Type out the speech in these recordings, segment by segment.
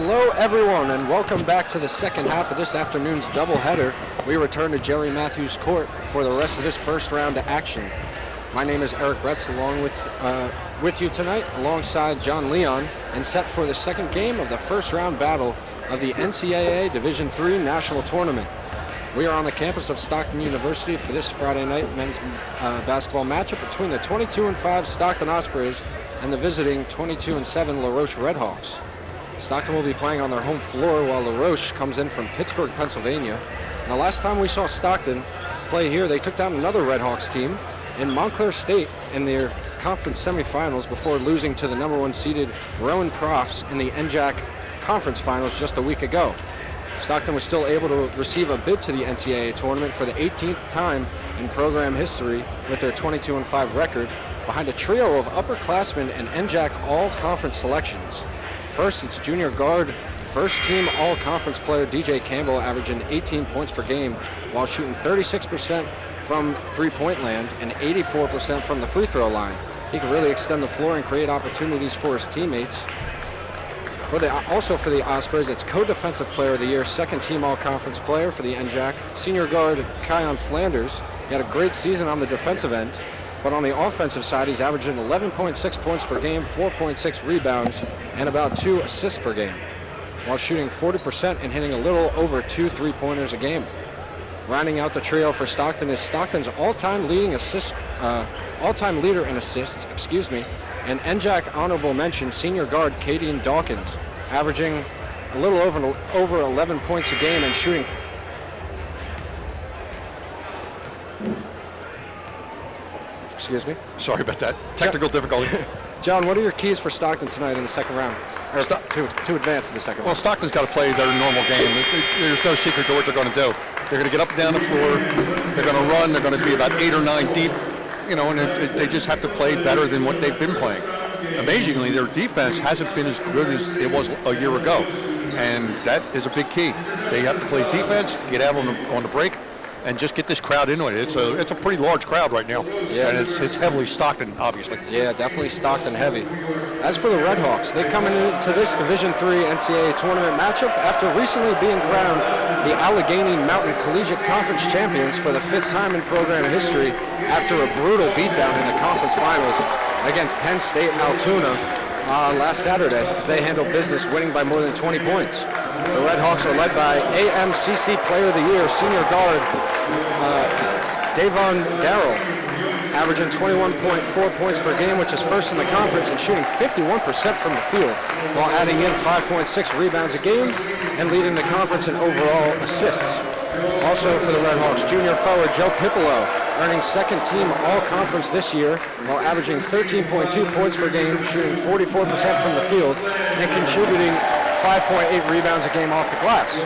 Hello everyone, and welcome back to the second half of this afternoon's doubleheader. We return to Jerry Matthews Court for the rest of this first round of action. My name is Eric Bretz, along with you tonight, alongside John Leon, and set for the second game of the first round battle of the NCAA Division III National Tournament. We are on the campus of Stockton University for this Friday night men's basketball matchup between the 22-5 Stockton Ospreys and the visiting 22-7 LaRoche Redhawks. Stockton will be playing on their home floor while LaRoche comes in from Pittsburgh, Pennsylvania. And the last time we saw Stockton play here, they took down another Redhawks team in Montclair State in their conference semifinals before losing to the number one seeded Rowan Profs in the NJAC conference finals just a week ago. Stockton was still able to receive a bid to the NCAA tournament for the 18th time in program history with their 22-5 record, behind a trio of upperclassmen and NJAC all-conference selections. First, it's junior guard, first-team all-conference player DJ Campbell, averaging 18 points per game while shooting 36% from three-point land and 84% from the free throw line. He can really extend the floor and create opportunities for his teammates. Also for the Ospreys, it's co-defensive player of the year, second-team all-conference player for the NJAC, senior guard Kion Flanders. He had a great season on the defensive end, but on the offensive side, he's averaging 11.6 points per game, 4.6 rebounds, and about 2 assists per game, while shooting 40% and hitting a little over 2 three-pointers a game. Rounding out the trio for Stockton is Stockton's all-time leader in assists, and NJAC honorable mention senior guard Kadeen Dawkins, averaging a little over 11 points a game and shooting. Excuse me. Sorry about that. Technical difficulty. John, what are your keys for Stockton tonight in the second round? Or to advance to the second round? Well, Stockton's got to play their normal game. There's no secret to what they're going to do. They're going to get up and down the floor. They're going to run. They're going to be about 8 or 9 deep. And they just have to play better than what they've been playing. Amazingly, their defense hasn't been as good as it was a year ago, and that is a big key. They have to play defense, get out on the break, and just get this crowd into it. It's a pretty large crowd right now, yeah. And it's heavily Stockton, obviously. Yeah, definitely Stockton heavy. As for the Redhawks, they come into this Division III NCAA tournament matchup after recently being crowned the Allegheny Mountain Collegiate Conference champions for the 5th time in program history after a brutal beatdown in the conference finals against Penn State Altoona last Saturday, as they handled business, winning by more than 20 points. The Redhawks are led by AMCC Player of the Year senior guard Davon Darrell, averaging 21.4 points per game, which is first in the conference, and shooting 51% from the field, while adding in 5.6 rebounds a game and leading the conference in overall assists. Also for the Redhawks, junior forward Joe Pipolo, earning second-team all-conference this year, while averaging 13.2 points per game, shooting 44% from the field, and contributing 5.8 rebounds a game off the glass.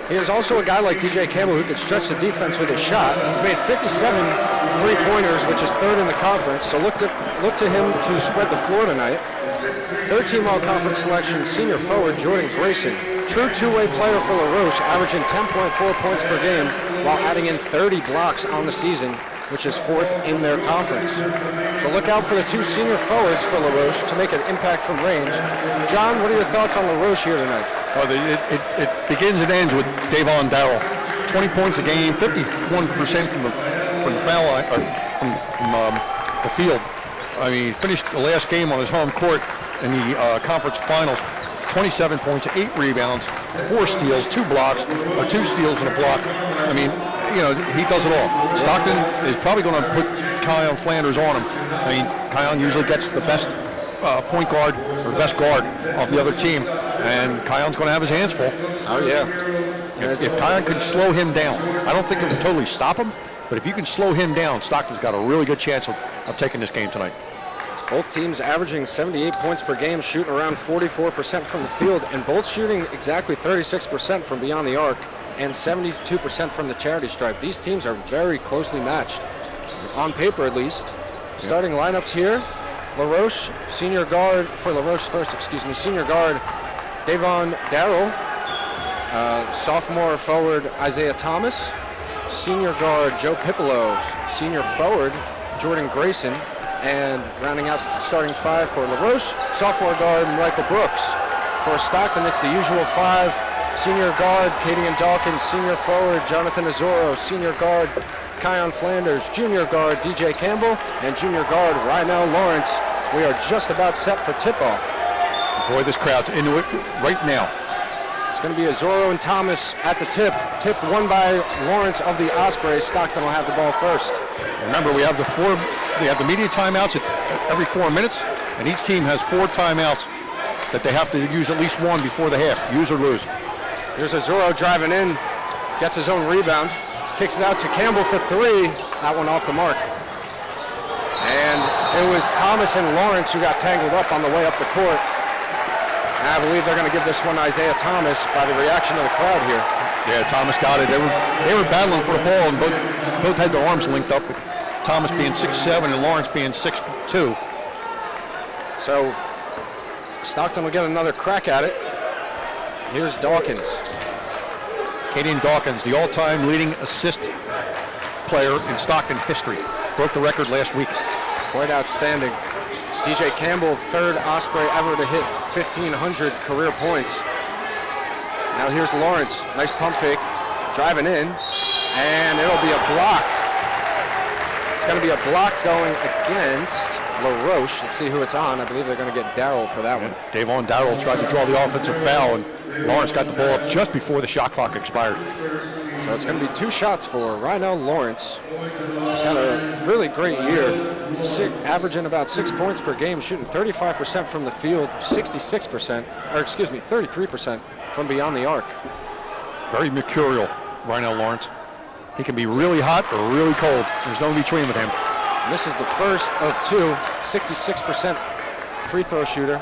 He is also a guy like DJ Campbell who can stretch the defense with his shot. He's made 57 three-pointers, which is third in the conference, so look to him to spread the floor tonight. Third-team all-conference selection, senior forward Jordan Grayson, true two-way player for LaRoche, averaging 10.4 points per game while adding in 30 blocks on the season, which is 4th in their conference. So look out for the 2 senior forwards for LaRoche to make an impact from range. John, what are your thoughts on LaRoche here tonight? Well, it begins and ends with Davon Darrell. 20 points a game, 51% from the foul line, or from the field. I mean, he finished the last game on his home court in the conference finals. 27 points, 8 rebounds, 4 steals, 2 blocks, or 2 steals and a block. I mean, he does it all. Stockton is probably going to put Kion Flanders on him. I mean, Kion usually gets the best point guard or best guard of the other team, and Kion's going to have his hands full. Oh, yeah. If Kion can slow him down, I don't think it will totally stop him, but if you can slow him down, Stockton's got a really good chance of taking this game tonight. Both teams averaging 78 points per game, shooting around 44% from the field, and both shooting exactly 36% from beyond the arc and 72% from the charity stripe. These teams are very closely matched, on paper at least. Starting lineups here, LaRoche, senior guard Davon Darrell, sophomore forward Isaiah Thomas, senior guard Joe Pipolo, senior forward Jordan Grayson, and rounding out the starting 5 for LaRoche, sophomore guard Michael Brooks. For Stockton, it's the usual five. Senior guard, Kadian Dawkins. Senior forward, Jonathan Azoro. Senior guard, Kion Flanders. Junior guard, DJ Campbell. And junior guard, Rhinell Lawrence. We are just about set for tip-off. Boy, this crowd's into it right now. It's going to be Azoro and Thomas at the tip. Tip won by Lawrence of the Ospreys. Stockton will have the ball first. Remember, we have the media timeouts at every 4 minutes, and each team has 4 timeouts that they have to use at least one before the half, use or lose. Here's Azoro driving in, gets his own rebound, kicks it out to Campbell for 3. That one off the mark. And it was Thomas and Lawrence who got tangled up on the way up the court. And I believe they're going to give this one to Isaiah Thomas by the reaction of the crowd here. Yeah, Thomas got it. They were battling for the ball, and both had their arms linked up. Thomas being 6'7" and Lawrence being 6'2". So Stockton will get another crack at it. Here's Dawkins. Kadian Dawkins, the all-time leading assist player in Stockton history. Broke the record last week. Quite outstanding. DJ Campbell, third Osprey ever to hit 1,500 career points. Now here's Lawrence. Nice pump fake. Driving in. And it'll be a block. It's going to be a block going against LaRoche. Let's see who it's on. I believe they're going to get Darrell for that one. Davon Darrell tried to draw the offensive foul, and Lawrence got the ball up just before the shot clock expired. So it's going to be 2 shots for Rhinell Lawrence. He's had a really great year, averaging about 6 points per game, shooting 35% from the field, 33% from beyond the arc. Very mercurial, Rhinell Lawrence. He can be really hot or really cold. There's no in between with him. And this is the first of 2, 66% free throw shooter.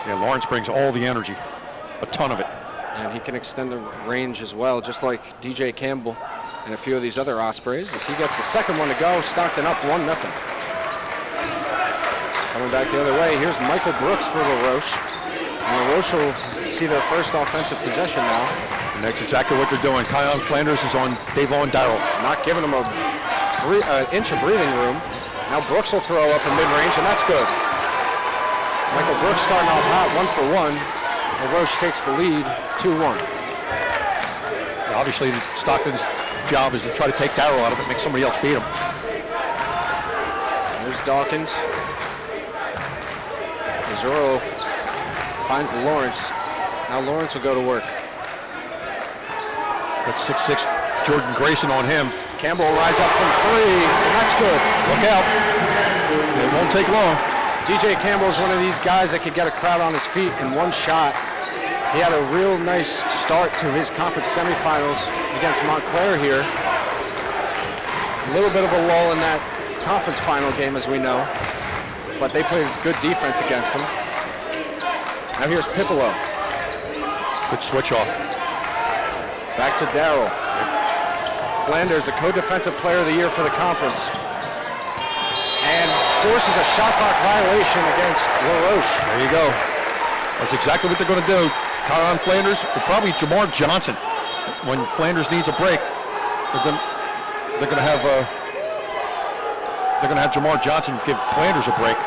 Yeah, Lawrence brings all the energy, a ton of it. And he can extend the range as well, just like DJ Campbell and a few of these other Ospreys. As he gets the second one to go, Stockton up 1-0. Coming back the other way, here's Michael Brooks for LaRoche. And LaRoche will see their first offensive possession now. And that's exactly what they're doing. Kion Flanders is on Davon Darrell. Not giving them an inch of breathing room. Now Brooks will throw up in mid-range, and that's good. Michael Brooks starting off hot, 1 for 1. LaRoche takes the lead, 2-1. Obviously, Stockton's job is to try to take Darrell out of it, make somebody else beat him. There's Dawkins. Azoro finds Lawrence. Now Lawrence will go to work. Got 6'6" Jordan Grayson on him. Campbell will rise up from 3, and that's good. Look out. It won't take long. DJ Campbell is one of these guys that could get a crowd on his feet in one shot. He had a real nice start to his conference semifinals against Montclair here. A little bit of a lull in that conference final game, as we know, but they played good defense against him. Now here's Pipolo. Good switch off. Back to Darrell. Flanders, the co-defensive player of the year for the conference. And forces a shot clock violation against LaRoche. There you go. That's exactly what they're going to do. Kion Flanders, and probably Jamar Johnson. When Flanders needs a break, they're going to have Jamar Johnson give Flanders a break.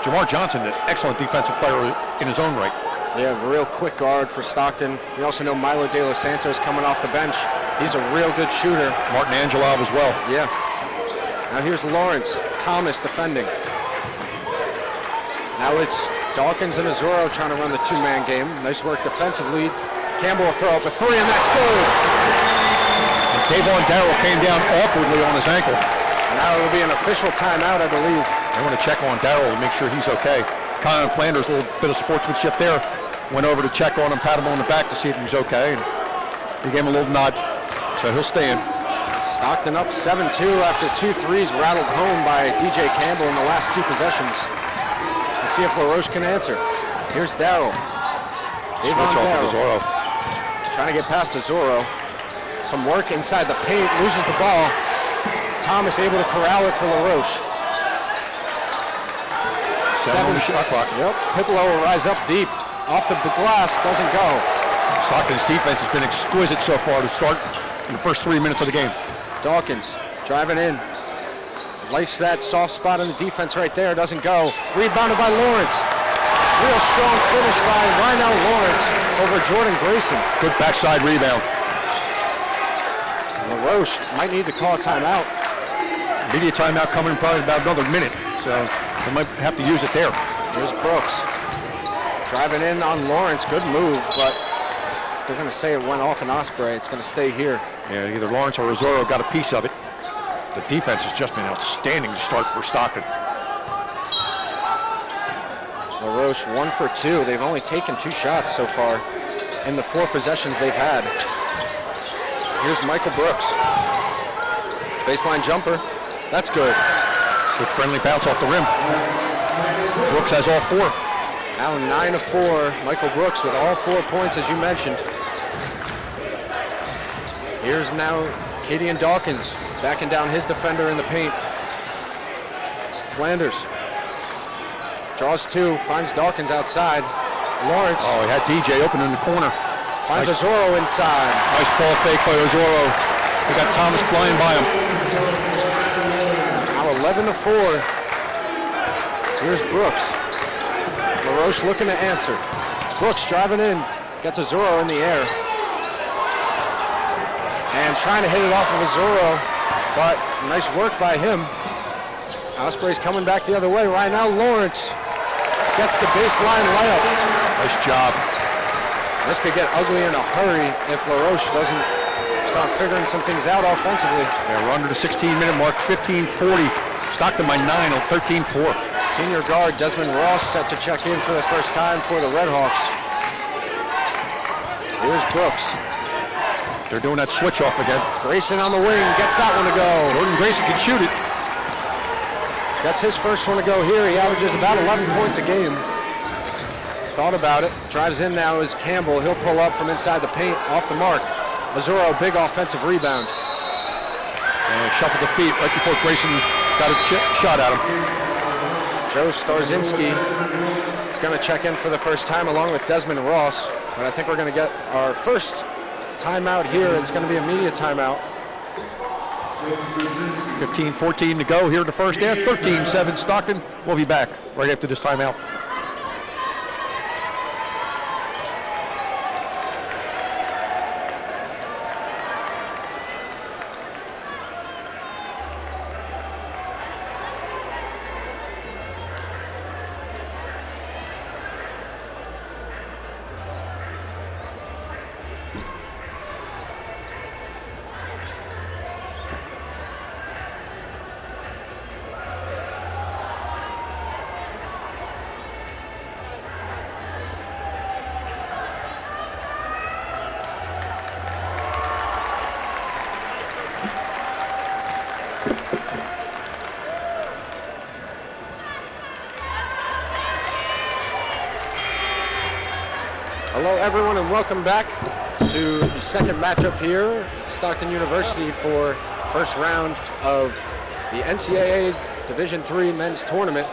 Jamar Johnson, an excellent defensive player in his own right. They have a real quick guard for Stockton. We also know Milo De Los Santos coming off the bench. He's a real good shooter. Martin Angelov as well. Yeah. Now here's Lawrence. Thomas defending. Now it's Dawkins and Azoro trying to run the 2-man game. Nice work defensively. Campbell will throw up a 3, and that's good. And Davon Darrell came down awkwardly on his ankle. And now it will be an official timeout, I believe. They want to check on Darrell to make sure he's okay. Kion Flanders, a little bit of sportsmanship there. Went over to check on him, pat him on the back to see if he was okay. And he gave him a little nod, so he'll stay in. Stockton up 7-2 after 2 threes rattled home by DJ Campbell in the last 2 possessions. Let's see if LaRoche can answer. Here's Darrell. Switch off of Azoro. Trying to get past Azoro. Some work inside the paint, loses the ball. Thomas able to corral it for LaRoche. 7 on the shot clock. Yep. Pipolo will rise up deep. Off the glass, doesn't go. Stockton's defense has been exquisite so far to start in the first 3 minutes of the game. Dawkins driving in. Likes that soft spot in the defense right there, doesn't go. Rebounded by Lawrence. Real strong finish by Rhinell Lawrence over Jordan Grayson. Good backside rebound. LaRoche might need to call a timeout. Immediate timeout coming in probably about another minute, so they might have to use it there. Here's Brooks. Driving in on Lawrence, good move, but they're going to say it went off an Osprey. It's going to stay here. Yeah, either Lawrence or Rizzoro got a piece of it. The defense has just been outstanding to start for Stockton. LaRoche 1 for 2. They've only taken 2 shots so far in the 4 possessions they've had. Here's Michael Brooks. Baseline jumper. That's good. Good friendly bounce off the rim. Brooks has all 4. Now 9 of 4. Michael Brooks with all 4 points, as you mentioned. Here's now Cadian Dawkins backing down his defender in the paint. Flanders draws 2, finds Dawkins outside. Lawrence. Oh, he had DJ open in the corner. Finds Rizzoro inside. Nice ball fake by Rizzoro. We got Thomas flying by him. Now 11 to 4. Here's Brooks. LaRoche looking to answer. Brooks driving in, gets Rizzoro in the air. And trying to hit it off of Rizzoro, but nice work by him. Ospreys coming back the other way. Right now, Lawrence gets the baseline layup. Nice job. This could get ugly in a hurry if LaRoche doesn't start figuring some things out offensively. Yeah, we're under the 16-minute mark, 15:40. Stockton by 9 on 13-4. Senior guard Desmond Ross set to check in for the first time for the Redhawks. Here's Brooks. They're doing that switch off again. Grayson on the wing, gets that one to go. Jordan Grayson can shoot it. That's his first one to go here. He averages about 11 points a game. Thought about it. Drives in now is Campbell. He'll pull up from inside the paint, off the mark. Rizzoro, big offensive rebound. And shuffled the feet right before Grayson got a shot at him. Joe Starzinski is going to check in for the first time along with Desmond Ross. But I think we're going to get our first timeout here. It's going to be a media timeout. 15:14 to go here in the first half. 13-7 Stockton. We'll be back right after this timeout. Hello everyone and welcome back to the second matchup here at Stockton University for first round of the NCAA Division III men's tournament.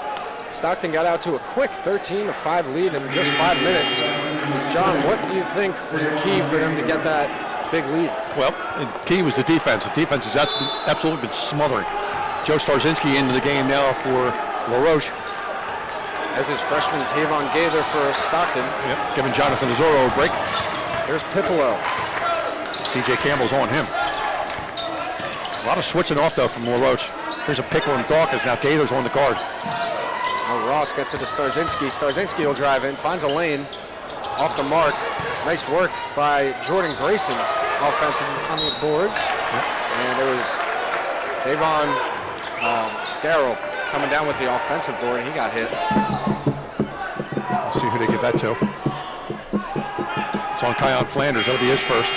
Stockton got out to a quick 13-5 lead in just 5 minutes. John, what do you think was the key for them to get that big lead? Well, the key was the defense. The defense has absolutely been smothering. Joe Starzinski into the game now for LaRoche. As is freshman Tavon Gaither for Stockton. Yep, giving Jonathan Rizzoro a break. There's Pipolo. DJ Campbell's on him. A lot of switching off though from LaRoche. Here's a pick on Dawkins. Now Gaither's on the guard. Now Ross gets it to Starzinski. Starzinski will drive in, finds a lane off the mark. Nice work by Jordan Grayson, offensive on the boards. Yep. And it was Davon Darrell coming down with the offensive board. He got hit. Let's see who they give that to. It's on Kion Flanders. That'll be his first.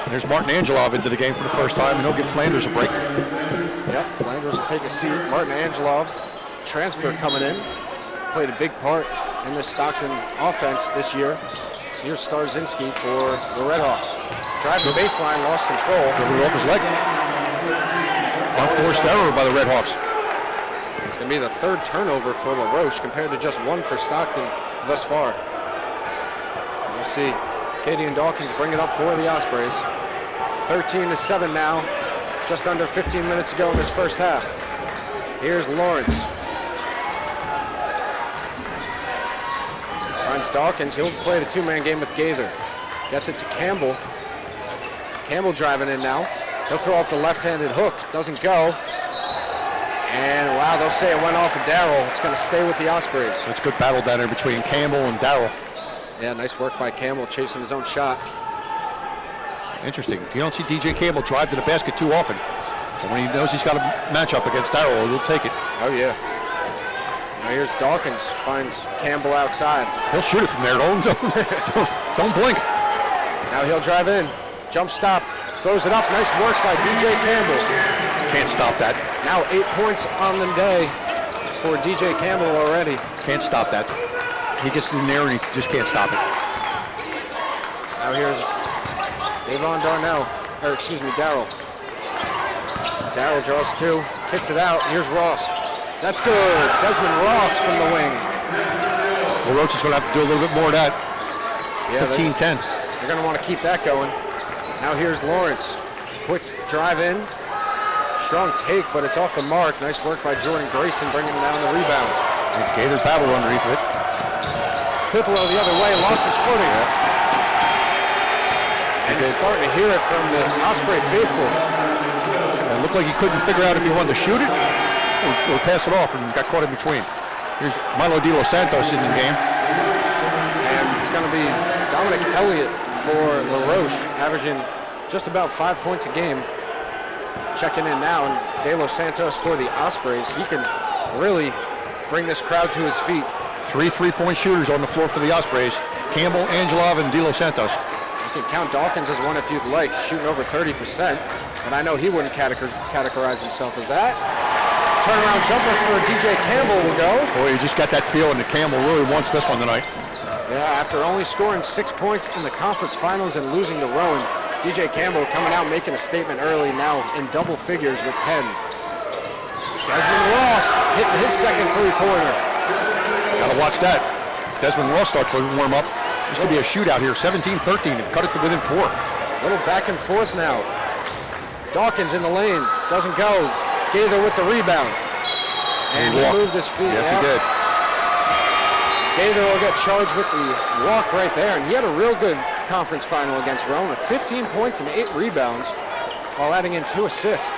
And there's Martin Angelov into the game for the first time, and he'll give Flanders a break. Yep, Flanders will take a seat. Martin Angelov, transfer coming in. He's played a big part in this Stockton offense this year. So here's Starzinski for the Redhawks. Drives the baseline, lost control. Dribbled it off his leg. Unforced error by the Redhawks. It's going to be the third turnover for LaRoche compared to just 1 for Stockton thus far. We'll see. Cadian Dawkins bring it up for the Ospreys. 13-7 now. Just under 15 minutes to go in this first half. Here's Lawrence. against Dawkins. He'll play the two-man game with Gaither. Gets it to Campbell. Campbell driving in now. He'll throw up the left-handed hook. Doesn't go. And wow, they'll say it went off of Darrell. It's going to stay with the Ospreys. That's a good battle down there between Campbell and Darrell. Yeah, nice work by Campbell chasing his own shot. Interesting. You don't see DJ Campbell drive to the basket too often. But when he knows he's got a matchup against Darrell, he'll take it. Oh, yeah. Now here's Dawkins, finds Campbell outside. He'll shoot it from there. Don't blink. Now he'll drive in. Jump stop. Throws it up. Nice work by DJ Campbell. Can't stop that. Now 8 points on the day for DJ Campbell already. Can't stop that. He gets in there and he just can't stop it. Now here's Darrell. Darrell draws two, kicks it out. Here's Ross. That's good. Desmond Ross from the wing. LaRoche is going to have to do a little bit more of that. Yeah, 15-10. They're going to want to keep that going. Now here's Lawrence. Quick drive in. Strong take, but it's off the mark. Nice work by Jordan Grayson bringing down the rebound. And Gator battle underneath it. Piccolo the other way, lost his footing. And he's starting to hear it from the Osprey faithful. It looked like he couldn't figure out if he wanted to shoot it or pass it off, and got caught in between. Here's Milo De Los Santos in the game. And it's going to be Dominic Elliott for LaRoche, averaging just about 5 points a game. Checking in now, and De Los Santos for the Ospreys. He can really bring this crowd to his feet. 3 3-point shooters on the floor for the Ospreys. Campbell, Angelov, and De Los Santos. You can count Dawkins as one if you'd like, shooting over 30%. But I know he wouldn't categorize himself as that. Turnaround jumper for DJ Campbell will go. Boy, you just got that feeling that Campbell really wants this one tonight. Yeah, after only scoring 6 points in the conference finals and losing to Rowan, DJ Campbell coming out making a statement early, now in double figures with 10. Desmond Ross hitting his second three-pointer. Gotta watch that. Desmond Ross starts to warm up. It's gonna be a shootout here, 17-13. They've cut it to within 4. Little back and forth now. Dawkins in the lane, doesn't go. Gaither with the rebound. And he moved his feet. Yes, he did. Gaither will get charged with the walk right there, and he had a real good conference final against Rowan with 15 points and 8 rebounds while adding in 2 assists.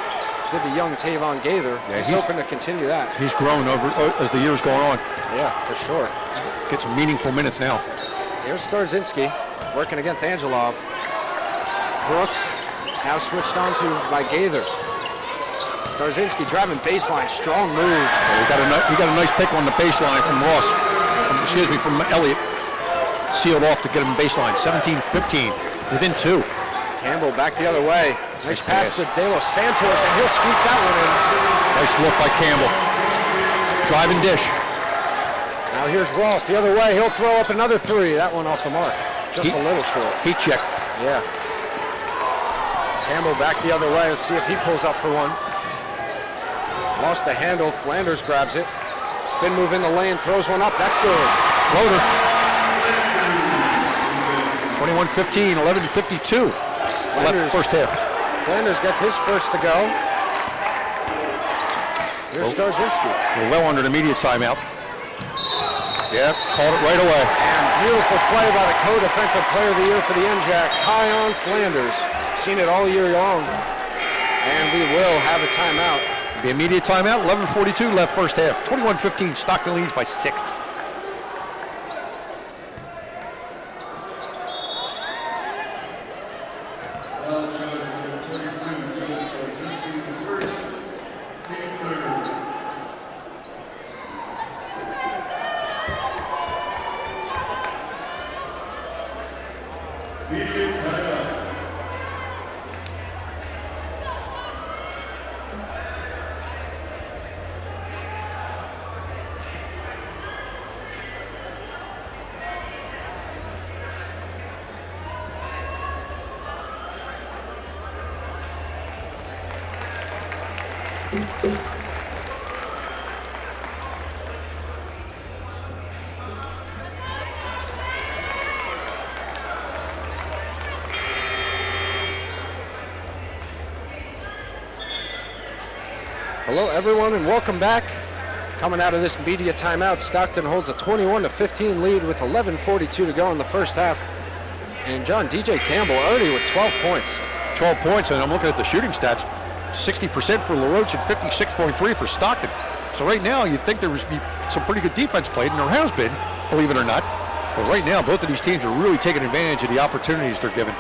Did the young Tavon Gaither. Yeah, he's hoping to continue that. He's grown over as the years going on. Yeah, for sure. Get some meaningful minutes now. Here's Starzinski working against Angelov. Brooks now switched on to by Gaither. Starzinski driving baseline, strong move. Yeah, he got a nice pick on the baseline from Ross. From Elliott. Sealed off to get him baseline. 17-15, within 2. Campbell back the other way. Nice pass to De Los Santos, and he'll scoop that one in. Nice look by Campbell. Drive and dish. Now here's Ross the other way. He'll throw up another 3. That one off the mark. Just a little short. Heat check. Yeah. Campbell back the other way. Let's see if he pulls up for one. Lost the handle. Flanders grabs it. Spin move in the lane. Throws one up. That's good. Floater. 21-15, 11-52. Left first half. Flanders gets his first to go. Here's Starzinski. We're well under the immediate timeout. Yep, called it right away. And beautiful play by the co-defensive player of the year for the NJAC, Kion Flanders. Seen it all year long. And we will have a timeout. The immediate timeout, 11:42 left first half. 21-15, Stockton leads by 6. Hello everyone and welcome back Coming out of this media timeout, Stockton holds a 21-15 lead with 11:42 to go in the first half. And John, DJ Campbell already with 12 points. 12 points, and I'm looking at the shooting stats. 60% for LaRoche and 56.3 for Stockton. So right now, you'd think there would be some pretty good defense played, and there has been, believe it or not. But right now, both of these teams are really taking advantage of the opportunities they're given.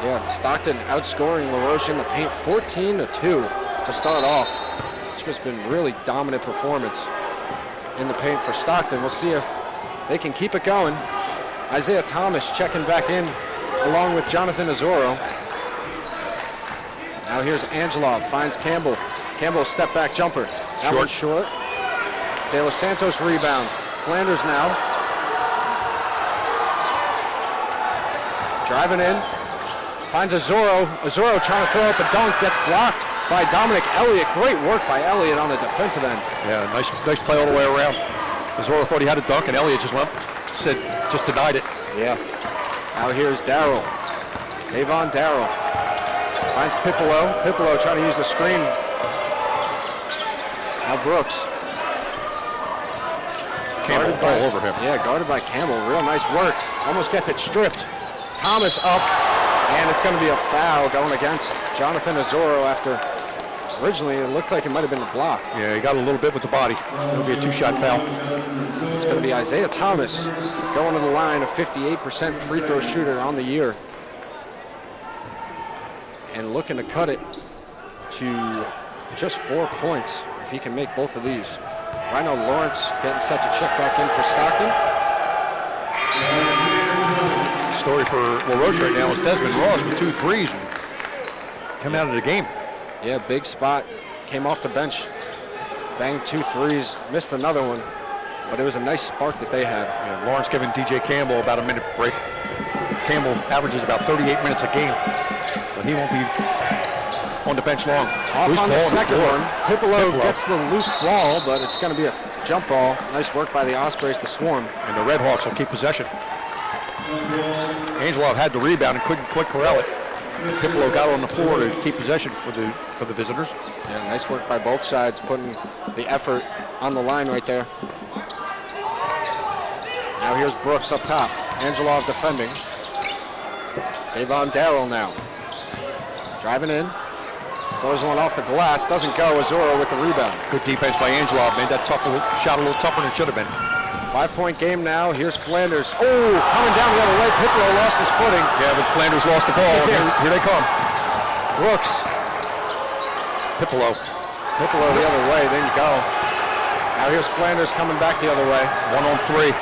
Yeah, Stockton outscoring LaRoche in the paint 14-2 to start off. It's just been really dominant performance in the paint for Stockton. We'll see if they can keep it going. Isaiah Thomas checking back in along with Jonathan Azoro. Now here's Angelov, finds Campbell. Campbell step back jumper. That one's short. De Los Santos rebound. Flanders now. Driving in. Finds Azoro. Azoro trying to throw up a dunk. Gets blocked by Dominic Elliott. Great work by Elliott on the defensive end. Yeah, nice play all the way around. Azoro thought he had a dunk, and Elliott just denied it. Yeah. Now here's Darrell. Davon Darrell. Finds Pipolo. Pipolo trying to use the screen. Now Brooks. Campbell all over him. Yeah, guarded by Campbell. Real nice work. Almost gets it stripped. Thomas up. And it's going to be a foul going against Jonathan Azoro after originally it looked like it might have been a block. Yeah, he got a little bit with the body. It'll be a two-shot foul. It's going to be Isaiah Thomas going to the line, a 58% free throw shooter on the year. And looking to cut it to just 4 points if he can make both of these. Rhino Lawrence getting set to check back in for Stockton. Story for LaRoche right now is Desmond Ross with 2 threes coming out of the game. Yeah, big spot. Came off the bench, banged 2 threes, missed another one, but it was a nice spark that they had. Yeah, Lawrence giving DJ Campbell about a minute break. Campbell averages about 38 minutes a game, but he won't be on the bench long. Off Loose on the ball second floor. one. Pipolo gets the loose ball, but it's going to be a jump ball. Nice work by the Ospreys to swarm. And the Red Hawks will keep possession. Angelov had the rebound and couldn't quite corral it. Pipolo got on the floor to keep possession for the visitors. Yeah, nice work by both sides, putting the effort on the line right there. Now here's Brooks up top. Angelov defending. Davon Darrell now. Driving in. Throws one off the glass. Doesn't go. Azoro with the rebound. Good defense by Angelov. Made that shot a little tougher than it should have been. 5-point game now. Here's Flanders. Oh, coming down the other way. Pipolo lost his footing. Yeah, but Flanders lost the ball. Here they come. Brooks. Pipolo the other way. Didn't go. Now here's Flanders coming back the other way. 1 on 3.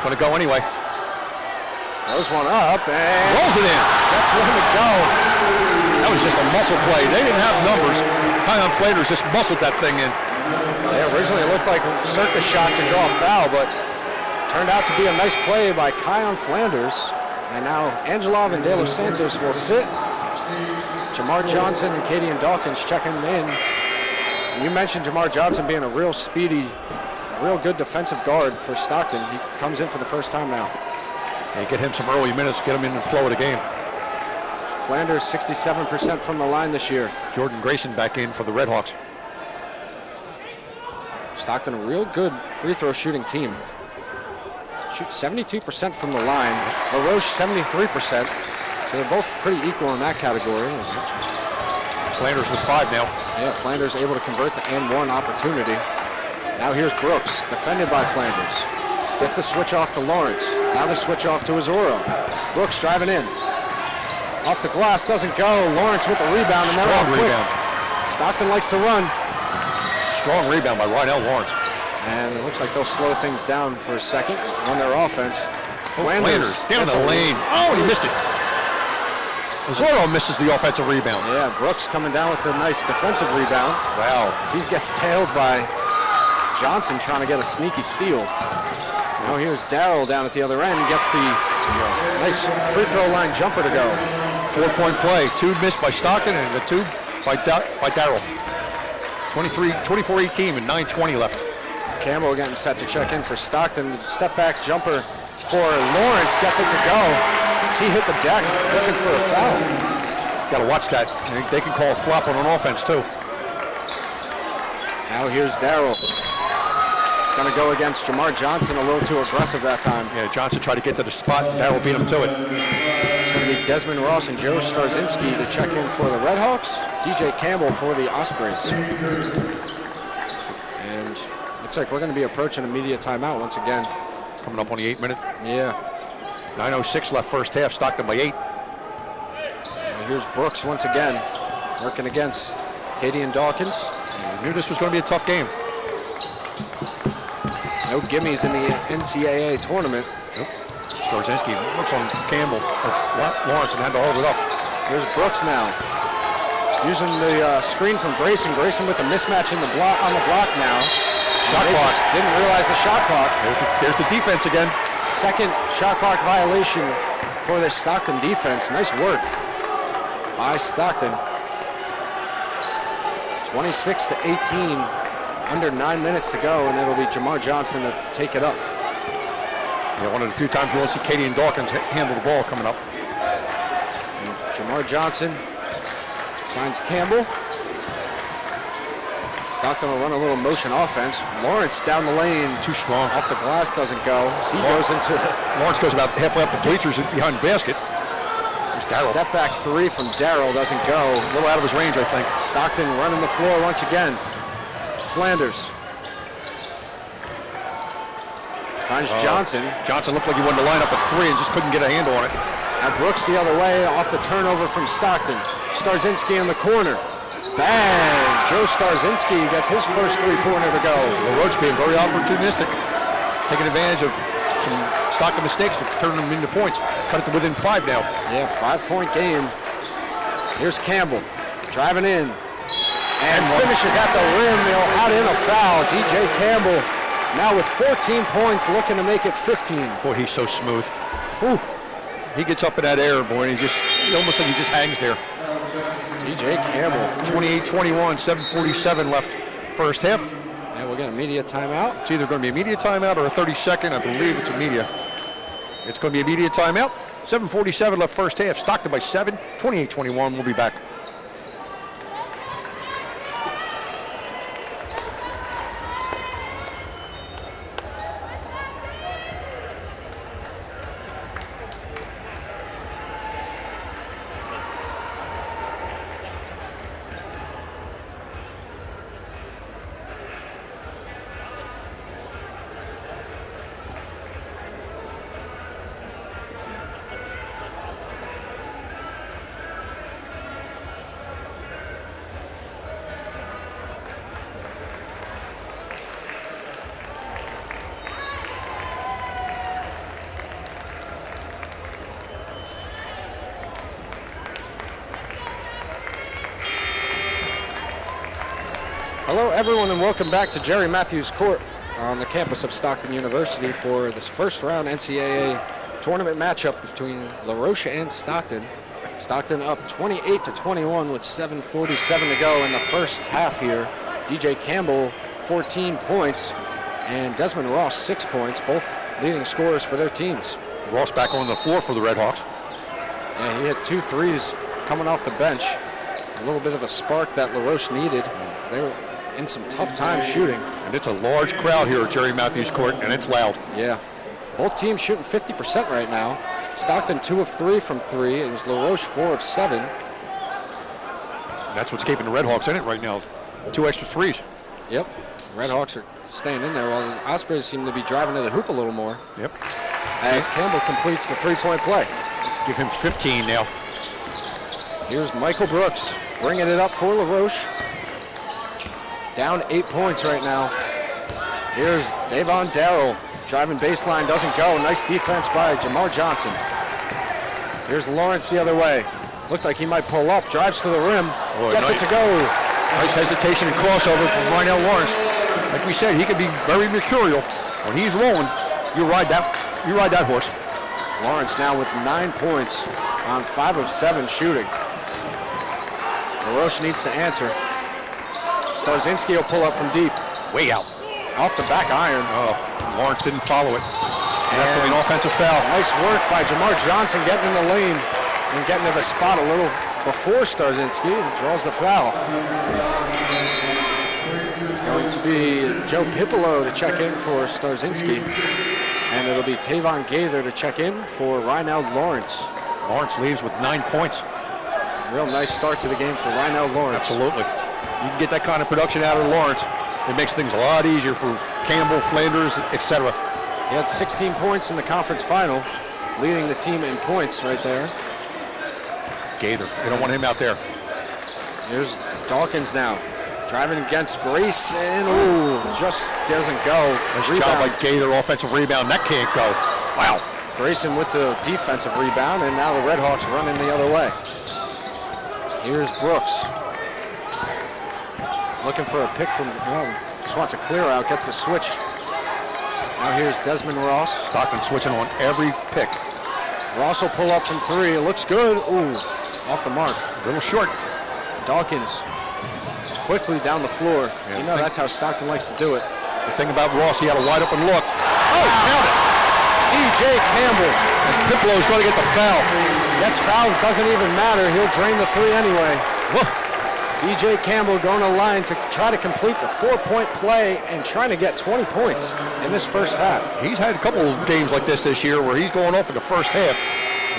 Going to go anyway. Throws one up and rolls it in. That's one to go. That was just a muscle play. They didn't have numbers. Kion Flanders just muscled that thing in. Yeah, originally it looked like a circus shot to draw a foul, but turned out to be a nice play by Kion Flanders. And now Angelov and De Los Santos will sit. Jamar Johnson and Cadian Dawkins checking in. And you mentioned Jamar Johnson being a real speedy, real good defensive guard for Stockton. He comes in for the first time now. Yeah, get him some early minutes, get him in the flow of the game. Flanders 67% from the line this year. Jordan Grayson back in for the Red Hawks. Stockton, a real good free throw shooting team. Shoots 72% from the line. LaRoche 73%. So they're both pretty equal in that category. Flanders with 5 now. Yeah, Flanders able to convert the and-one opportunity. Now here's Brooks, defended by Flanders. Gets a switch off to Lawrence. Now the switch off to Azoro. Brooks driving in. Off the glass, doesn't go. Lawrence with the rebound, and strong rebound. Stockton likes to run. Strong rebound by Rydell Lawrence. And it looks like they'll slow things down for a second on their offense. Flanders down the lane. Oh, he missed it. Azoro misses the offensive rebound. Yeah, Brooks coming down with a nice defensive rebound. Wow. As he gets tailed by Johnson trying to get a sneaky steal. Now here's Darrell down at the other end. Gets the nice free throw line jumper to go. 4-point play. 2 missed by Stockton and the 2 by Darrell. 24-18 and 9:20 left. Campbell getting set to check in for Stockton. Step back jumper for Lawrence. Gets it to go. As he hit the deck looking for a foul. Got to watch that. They can call a flop on offense too. Now here's Darrell. going to go against Jamar Johnson, a little too aggressive that time. Yeah, Johnson tried to get to the spot. Darrell beat him to it. It's going to be Desmond Ross and Joe Starzinski to check in for the Redhawks. DJ Campbell for the Ospreys. And looks like we're going to be approaching a media timeout once again. Coming up on the 8-minute. Yeah. 9:06 left first half. Stockton by 8. And here's Brooks once again, working against Katie and Dawkins. We knew this was going to be a tough game. No gimmies in the NCAA tournament. Nope. Starzinski looks on Campbell, Lawrence, and had to hold it up. Here's Brooks now. Using the screen from Grayson. Grayson with a mismatch in the block on the block now. Shot clock. Didn't realize the shot clock. There's the defense again. Second shot clock violation for the Stockton defense. Nice work by Stockton. 26-18, under 9 minutes to go, and it'll be Jamar Johnson to take it up. Yeah, one of the few times we won't see Katie and Dawkins handle the ball coming up. And Jamar Johnson finds Campbell. Stockton will run a little motion offense. Lawrence down the lane. Too strong. Off the glass doesn't go. He goes into Lawrence goes about halfway up the bleachers behind the basket. Step back three from Darrell doesn't go. A little out of his range, I think. Stockton running the floor once again. Flanders finds Johnson. Johnson looked like he wanted to line up a three and just couldn't get a handle on it. Now Brooks the other way off the turnover from Stockton. Starzinski in the corner. Bang! Joe Starzinski gets his first three-pointer to go. LaRoche being very opportunistic, taking advantage of some Stockton mistakes to turn them into points. Cut it to within 5 now. Yeah, 5-point game. Here's Campbell driving in and finishes at the rim. They'll out in a foul. DJ Campbell now with 14 points, looking to make it 15. Boy, he's so smooth. Whew. He gets up in that air, boy, and he almost like he just hangs there. DJ Campbell. 28-21, 7:47 left first half. And we'll get a media timeout. It's either going to be a media timeout or a 30-second. I believe it's a media. It's going to be a media timeout. 7:47 left first half. Stockton by 7, 28-21. We'll be back. Hello everyone and welcome back to Jerry Matthews Court on the campus of Stockton University for this first round NCAA tournament matchup between LaRoche and Stockton. Stockton up 28-21 with 7:47 to go in the first half here. DJ Campbell 14 points and Desmond Ross 6 points, both leading scorers for their teams. Ross back on the floor for the Redhawks. Yeah, he hit 2 threes coming off the bench. A little bit of a spark that LaRoche needed. They were in some tough times shooting. And it's a large crowd here at Jerry Matthews Court, and it's loud. Yeah. Both teams shooting 50% right now. Stockton 2 of 3 from 3. It was LaRoche 4 of 7. That's what's keeping the Redhawks in it right now. 2 extra threes. Yep. Redhawks are staying in there while the Ospreys seem to be driving to the hoop a little more. Yep. As Campbell completes the 3-point play. Give him 15 now. Here's Michael Brooks bringing it up for LaRoche. Down 8 points right now. Here's Davon Darrell. Driving baseline, doesn't go. Nice defense by Jamar Johnson. Here's Lawrence the other way. Looked like he might pull up. Drives to the rim. Gets it to go. Nice hesitation and crossover from Rynell Lawrence. Like we said, he can be very mercurial. When he's rolling, you ride that horse. Lawrence now with 9 points on 5 of 7 shooting. LaRoche needs to answer. Starzinski will pull up from deep. Way out. Off the back iron. Oh, Lawrence didn't follow it. And that's going to be an offensive foul. Nice work by Jamar Johnson getting in the lane and getting to the spot a little before Starzinski and draws the foul. It's going to be Joe Pipolo to check in for Starzinski. And it'll be Tavon Gaither to check in for Rhinell Lawrence. Lawrence leaves with 9 points. Real nice start to the game for Rhinell Lawrence. Absolutely. You can get that kind of production out of Lawrence. It makes things a lot easier for Campbell, Flanders, etc. He had 16 points in the conference final, leading the team in points right there. Gaither, they don't want him out there. Here's Dawkins now, driving against Grayson. Ooh, just doesn't go. Nice job by Gaither, offensive rebound. That can't go. Wow. Grayson with the defensive rebound, and now the Redhawks running the other way. Here's Brooks. Looking for a pick from, just wants a clear out, gets the switch. Now here's Desmond Ross. Stockton switching on every pick. Ross will pull up from 3. It looks good. Ooh, off the mark. A little short. Dawkins quickly down the floor. Yeah, you know that's how Stockton likes to do it. The thing about Ross, he had a wide open look. Oh, count it. DJ Campbell. And Pipolo's going to get the foul. Gets fouled, doesn't even matter. He'll drain the 3 anyway. Whoa. DJ Campbell going to line to try to complete the 4-point play and trying to get 20 points in this first half. He's had a couple of games like this year where he's going off in the first half.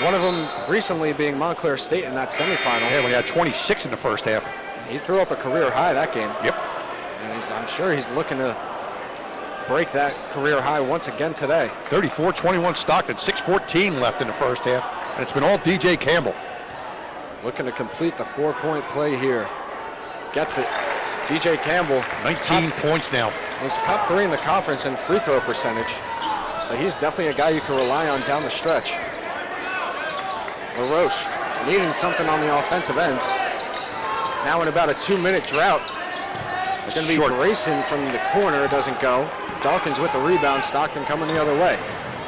One of them recently being Montclair State in that semifinal. Yeah, we had 26 in the first half. He threw up a career high that game. Yep. And I'm sure he's looking to break that career high once again today. 34-21 Stockton, 6:14 left in the first half, and it's been all DJ Campbell. Looking to complete the 4-point play here. Gets it. DJ Campbell. 19 points now. He's top 3 in the conference in free throw percentage. So he's definitely a guy you can rely on down the stretch. LaRoche needing something on the offensive end. Now in about a 2-minute drought. It's going to be Grayson from the corner. It doesn't go. Dawkins with the rebound. Stockton coming the other way.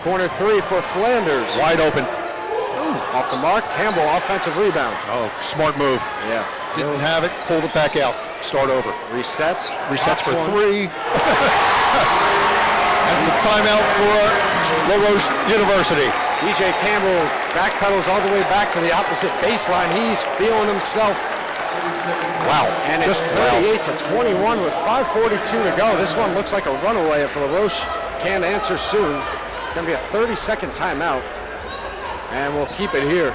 Corner 3 for Flanders. Wide open. Ooh, off the mark. Campbell offensive rebound. Oh, smart move. Yeah. Didn't have it. Pulled it back out. Start over. Resets. Resets for 3. That's a timeout for LaRoche University. DJ Campbell backpedals all the way back to the opposite baseline. He's feeling himself. Wow. And it's 38-21 with 5:42 to go. This one looks like a runaway if LaRoche can't answer soon. It's going to be a 30-second timeout. And we'll keep it here.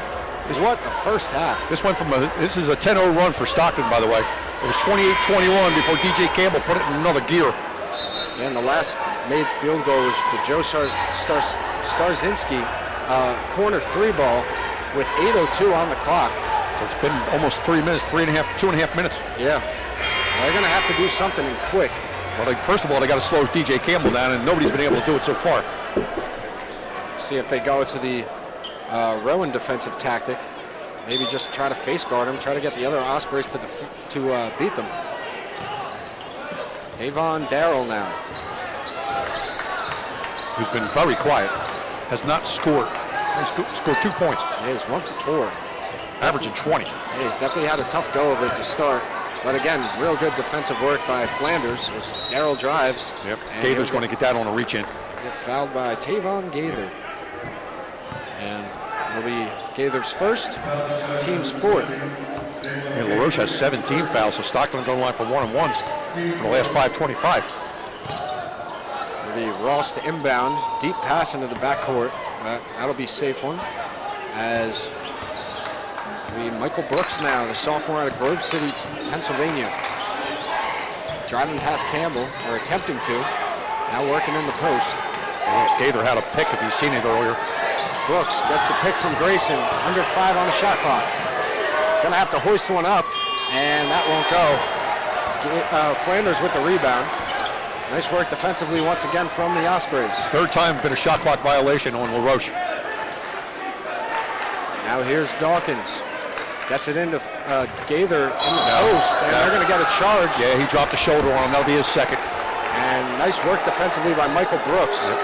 What a first half. This is a 10-0 run for Stockton, by the way. It was 28-21 before DJ Campbell put it in another gear. And the last made field goal was the Joe Starzinski corner 3 ball with 8:02 on the clock. So it's been almost 3 minutes, 2.5 minutes. Yeah. They're going to have to do something quick. Well, first of all, they got to slow DJ Campbell down, and nobody's been able to do it so far. See if they go to the Rowan defensive tactic. Maybe just try to face guard him, try to get the other Ospreys to beat them. Davon Darrell now. Who's been very quiet, has not scored. He scored 2 points. Yeah, he's 1 for 4. Averaging 20. Yeah, he's definitely had a tough go of it to start. But again, real good defensive work by Flanders as Darrell drives. Yep. Gaither's going to get that on a reach-in. Get fouled by Tavon Gaither. And it'll be Gaither's first, team's 4th. And LaRoche has 17 fouls, so Stockton will go line for 1-on-1s for the last 5:25. It'll be Ross to inbound, deep pass into the backcourt. That'll be a safe one. As it'll be Michael Brooks now, the sophomore out of Grove City, Pennsylvania. Driving past Campbell, or attempting to. Now working in the post. Gaither had a pick if he's seen it earlier. Brooks gets the pick from Grayson, under 5 on the shot clock. Gonna have to hoist one up, and that won't go. Flanders with the rebound. Nice work defensively once again from the Ospreys. Third time been a shot clock violation on LaRoche. Now here's Dawkins. Gets it into Gaither in the post, and they're gonna get a charge. Yeah, he dropped the shoulder on him. That'll be his second. And nice work defensively by Michael Brooks. Yep.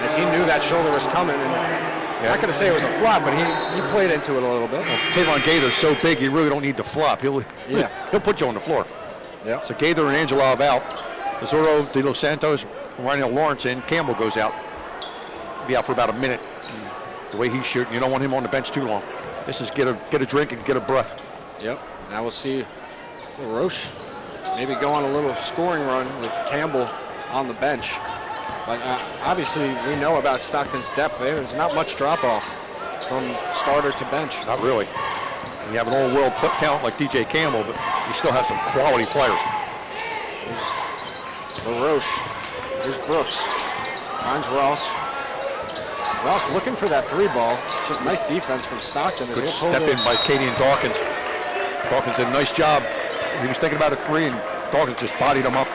As he knew that shoulder was coming. And I'm not going to say it was a flop, but he played into it a little bit. Well, Tavon Gaither's so big, you really don't need to flop. He'll put you on the floor. Yeah. So Gaither and Angelov out. Azuro, De Los Santos, Rhinell Lawrence in. Campbell goes out. He'll be out for about a minute. The way he's shooting, you don't want him on the bench too long. This is get a drink and get a breath. Yep. Now we'll see if LaRoche maybe go on a little scoring run with Campbell on the bench. But obviously, we know about Stockton's depth there. There's not much drop-off from starter to bench. Not really. And you have an all-world talent like DJ Campbell, but you still have some quality players. Here's LaRoche. Here's Brooks. Finds Ross. Ross looking for that 3-ball. It's just nice defense from Stockton. Good step in by Katie and Dawkins. Dawkins did a nice job. He was thinking about a 3, and Dawkins just bodied him up.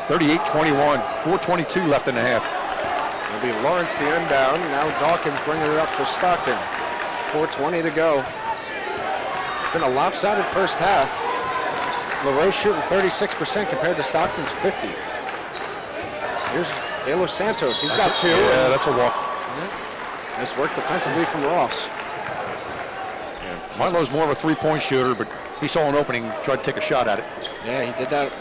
38-21, 4:22 left in the half. It'll be Lawrence the end down. Now Dawkins bringing it up for Stockton. 4:20 to go. It's been a lopsided first half. LaRoche shooting 36% compared to Stockton's 50. Here's De Los Santos. He's got 2. Yeah, that's a walk. Yeah. Nice work defensively from Ross. Yeah. Milo's more of a 3-point shooter, but he saw an opening, tried to take a shot at it. Yeah, he did that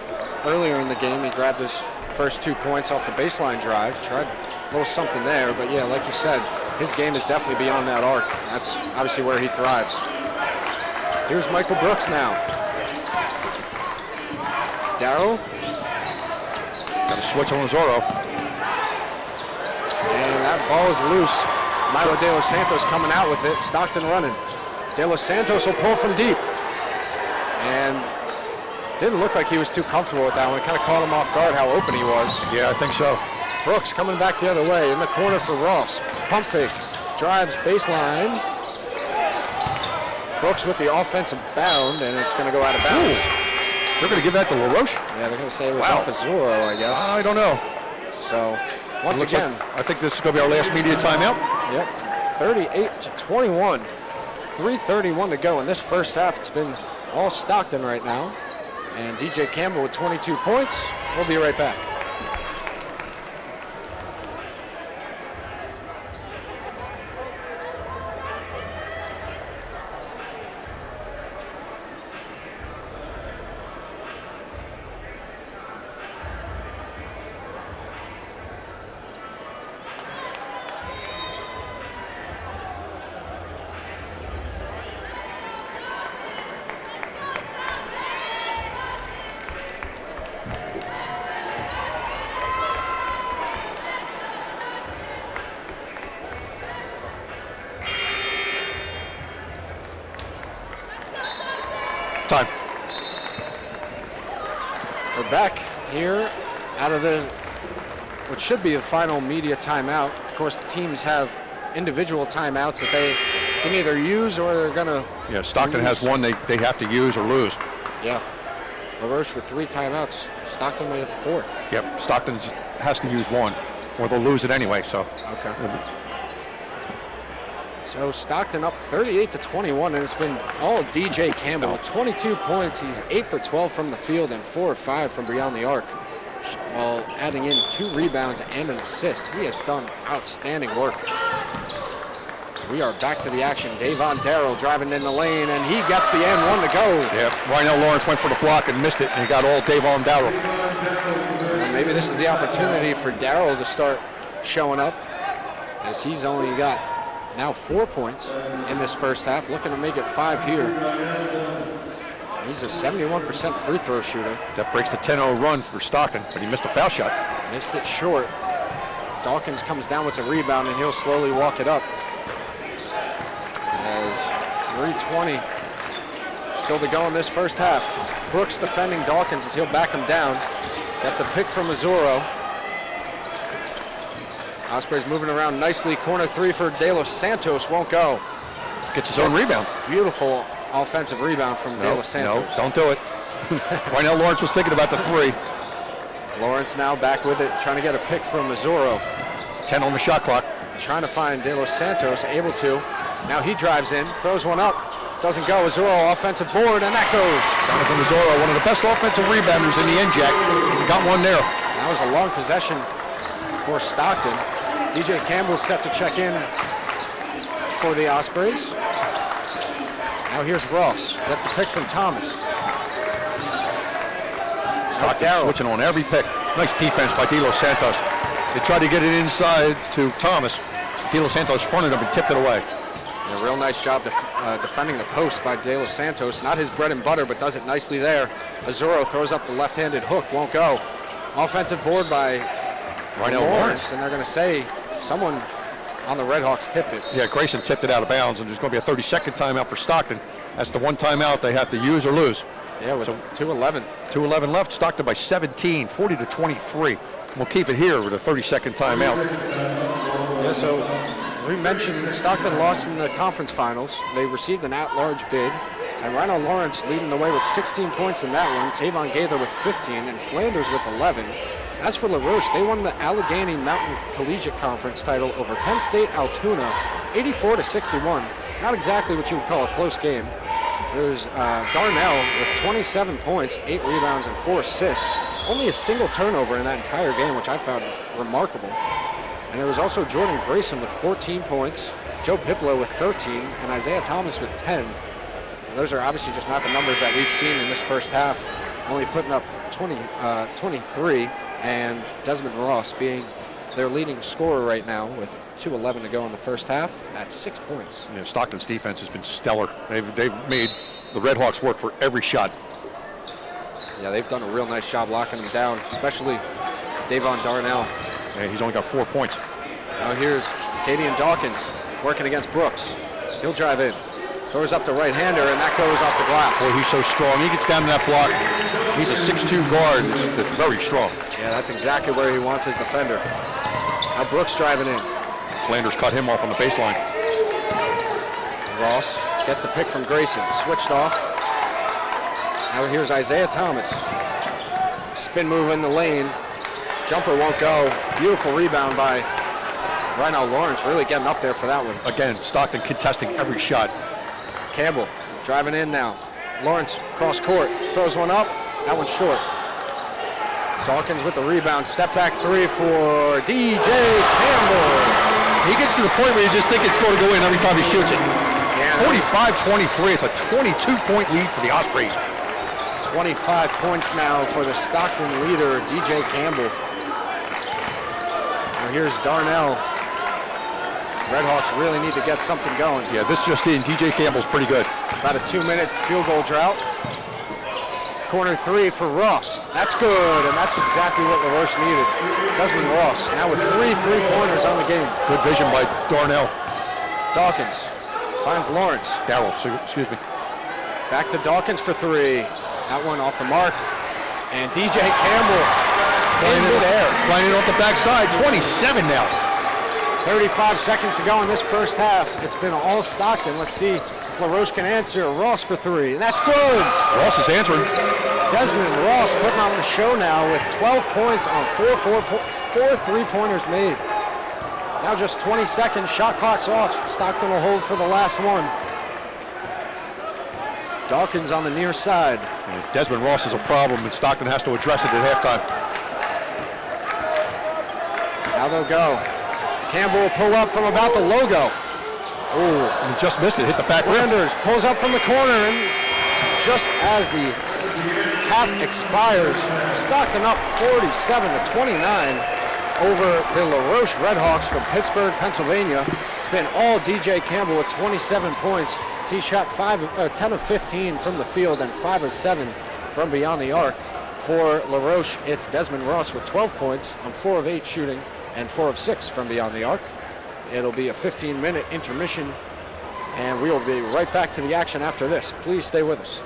earlier in the game. He grabbed his first 2 points off the baseline drive. Tried a little something there, but yeah, like you said, his game is definitely beyond that arc. That's obviously where he thrives. Here's Michael Brooks now. Darrow. Got a switch on Zorro. And that ball is loose. Milo De Los Santos coming out with it. Stockton running. De Los Santos will pull from deep. And didn't look like he was too comfortable with that one. It kind of caught him off guard how open he was. Yeah, I think so. Brooks coming back the other way in the corner for Ross. Pump fake. Drives baseline. Brooks with the offensive bound, and it's going to go out of bounds. Ooh. They're going to give that to LaRoche? Yeah, they're going to say it was off of Zorro, I guess. I don't know. So, once again. I think this is going to be our last media timeout. Yep. 38-21. 3:31 to go in this first half. It's been all Stockton right now. And DJ Campbell with 22 points. We'll be right back. Time. We're back here out of what should be the final media timeout. Of course, the teams have individual timeouts that they can either use or they're going to Yeah, Stockton has one they have to use or lose. Yeah. LaRoche with 3 timeouts. Stockton with 4. Yep, Stockton has to use one, or they'll lose it anyway, so. Okay. So Stockton up 38-21, and it's been all DJ Campbell with 22 points. He's 8 for 12 from the field and 4 or 5 from beyond the arc, while adding in 2 rebounds and an assist. He has done outstanding work. So we are back to the action. Davon Darrow driving in the lane, and he gets the end, 1 to go. Yeah, right now Lawrence went for the block and missed it, and he got all Davon Darrow. Well, maybe this is the opportunity for Darrow to start showing up, as he's only got now 4 points in this first half, looking to make it 5 here. He's a 71% free throw shooter. That breaks the 10-0 run for Stockton, but he missed a foul shot. Missed it short. Dawkins comes down with the rebound, and he'll slowly walk it up. As 3:20 still to go in this first half. Brooks defending Dawkins as he'll back him down. That's a pick from Mazzuro. Ospreys moving around nicely. Corner 3 for De Los Santos. Won't go. Gets his own rebound. Beautiful offensive rebound from De Los Santos. No, don't do it. Right now Lawrence was thinking about the 3. Lawrence now back with it, trying to get a pick from Mazzuro. 10 on the shot clock. Trying to find De Los Santos, able to. Now he drives in, throws one up. Doesn't go. Mazzuro offensive board, and that goes. Jonathan Mazzuro, one of the best offensive rebounders in the NCAA. Got one there. That was a long possession for Stockton. DJ Campbell set to check in for the Ospreys. Now here's Ross. That's a pick from Thomas. Stockton switching on every pick. Nice defense by De Los Santos. They tried to get it inside to Thomas. De Los Santos fronted him and tipped it away. A real nice job defending the post by De Los Santos. Not his bread and butter, but does it nicely there. Azuro throws up the left-handed hook, won't go. Offensive board by Lawrence, and they're going to say someone on the Redhawks tipped it. Yeah, Grayson tipped it out of bounds, and there's going to be a 30-second timeout for Stockton. That's the one timeout they have to use or lose. Yeah, with 2:11. 2:11 left. Stockton by 17, 40-23. We'll keep it here with a 30-second timeout. Yeah, so as we mentioned, Stockton lost in the conference finals. They received an at-large bid, and Rhino Lawrence leading the way with 16 points in that one. Tavon Gaither with 15, and Flanders with 11. As for LaRoche, they won the Allegheny Mountain Collegiate Conference title over Penn State Altoona, 84-61. Not exactly what you would call a close game. There's Darnell with 27 points, 8 rebounds, and 4 assists. Only a single turnover in that entire game, which I found remarkable. And there was also Jordan Grayson with 14 points, Joe Piplo with 13, and Isaiah Thomas with 10. Those are obviously just not the numbers that we've seen in this first half, only putting up 23, and Desmond Ross being their leading scorer right now with 2:11 to go in the first half at 6 points. Yeah, Stockton's defense has been stellar. They've made the Redhawks work for every shot. Yeah, they've done a real nice job locking him down, especially Davon Darnell. Yeah, he's only got 4 points. Now here's Cadian Dawkins working against Brooks. He'll drive in. Throws up the right-hander, and that goes off the glass. Boy, he's so strong. He gets down to that block. He's a 6'2 guard that's very strong. Yeah, that's exactly where he wants his defender. Now Brooks driving in. Flanders cut him off on the baseline. Ross gets the pick from Grayson. Switched off. Now here's Isaiah Thomas. Spin move in the lane. Jumper won't go. Beautiful rebound by Rhino Lawrence, really getting up there for that one. Again, Stockton contesting every shot. Campbell driving in now. Lawrence cross court, throws one up. That one's short. Dawkins with the rebound. Step back three for DJ Campbell. He gets to the point where you just think it's going to go in every time he shoots it. Yeah, 45-23. It's a 22-point lead for the Ospreys. 25 points now for the Stockton leader, DJ Campbell. Now here's Darnell. Redhawks really need to get something going. Yeah, this just in, DJ Campbell's pretty good. About a 2-minute field goal drought. Corner three for Ross. That's good, and that's exactly what LaRoche needed. Desmond Ross now with 3 3-pointers on the game. Good vision by Darnell. Dawkins finds Lawrence. Darrell, excuse me. Back to Dawkins for 3. That one off the mark. And DJ Campbell in midair. Flying it off the backside. 27 now. 35 seconds to go in this first half. It's been all Stockton. Let's see if LaRoche can answer. Ross for 3. That's good. Ross is answering. Desmond Ross putting on the show now with 12 points on 4 3-pointers made. Now just 20 seconds. Shot clock's off. Stockton will hold for the last one. Dawkins on the near side. Yeah, Desmond Ross is a problem, and Stockton has to address it at halftime. Now they'll go. Campbell will pull up from about the logo. Oh, he just missed it. Hit the back rim. Flanders pulls up from the corner, and just as the half expires, Stockton up 47-29 over the LaRoche Redhawks from Pittsburgh, Pennsylvania. It's been all DJ Campbell with 27 points. He shot 10 of 15 from the field and 5 of 7 from beyond the arc. For LaRoche, it's Desmond Ross with 12 points on 4 of 8 shooting and 4 of 6 from beyond the arc. It'll be a 15-minute intermission, and we will be right back to the action after this. Please stay with us.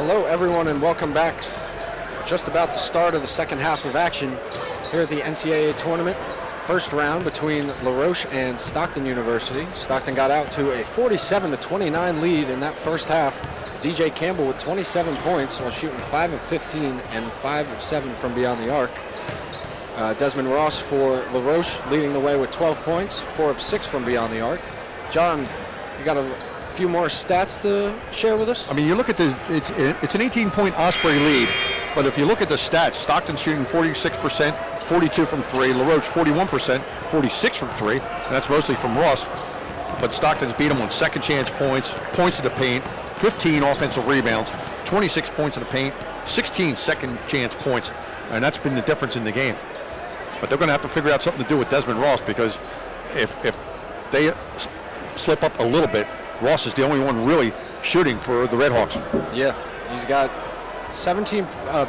Hello, everyone, and welcome back. Just about the start of the second half of action here at the NCAA tournament. First round between LaRoche and Stockton University. Stockton got out to a 47-29 lead in that first half. DJ Campbell with 27 points while shooting 5 of 15 and 5 of 7 from beyond the arc. Desmond Ross for LaRoche leading the way with 12 points, 4 of 6 from beyond the arc. John, you got a few more stats to share with us? I mean, you look at it's an 18-point Osprey lead, but if you look at the stats, Stockton shooting 46%, 42 from 3, LaRoche 41%, 46 from 3, and that's mostly from Ross. But Stockton's beat them on second chance points, points to the paint, 15 offensive rebounds, 26 points in the paint, 16 second chance points, and that's been the difference in the game. But they're going to have to figure out something to do with Desmond Ross, because if they slip up a little bit, Ross is the only one really shooting for the Redhawks. Yeah, he's got 17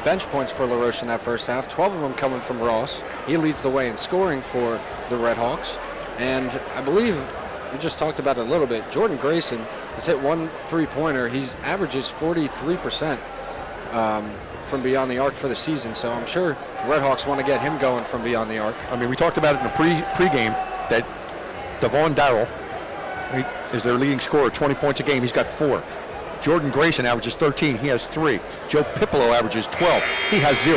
bench points for LaRoche in that first half, 12 of them coming from Ross. He leads the way in scoring for the Redhawks. And I believe we just talked about it a little bit. Jordan Grayson has hit one three-pointer. He averages 43% from beyond the arc for the season. So I'm sure the Redhawks want to get him going from beyond the arc. I mean, we talked about it in the pregame that Devon Darrell is their leading scorer, 20 points a game. He's got 4. Jordan Grayson averages 13. He has 3. Joe Pipolo averages 12. He has 0.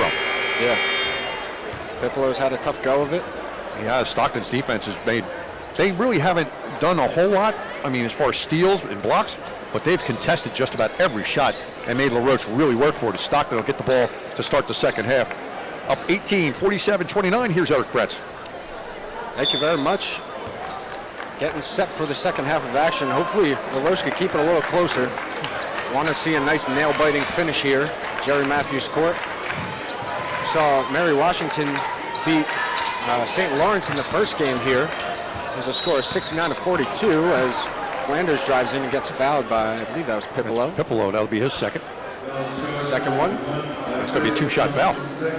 Yeah. Pipolo's had a tough go of it. Yeah, Stockton's defense has made. They really haven't done a whole lot, I mean, as far as steals and blocks, but they've contested just about every shot and made LaRoche really work for it. Stockton will get the ball to start the second half. Up 18, 47-29. Here's Eric Bretz. Thank you very much. Getting set for the second half of action. Hopefully LaRoche could keep it a little closer. Want to see a nice nail-biting finish here. Jerry Matthews Court. Saw Mary Washington beat St. Lawrence in the first game here. There's a score of 69-42 as Flanders drives in and gets fouled by, I believe that was Pipolo. That's Pipolo, that'll be his second. Second one. It's going to be a 2-shot foul. So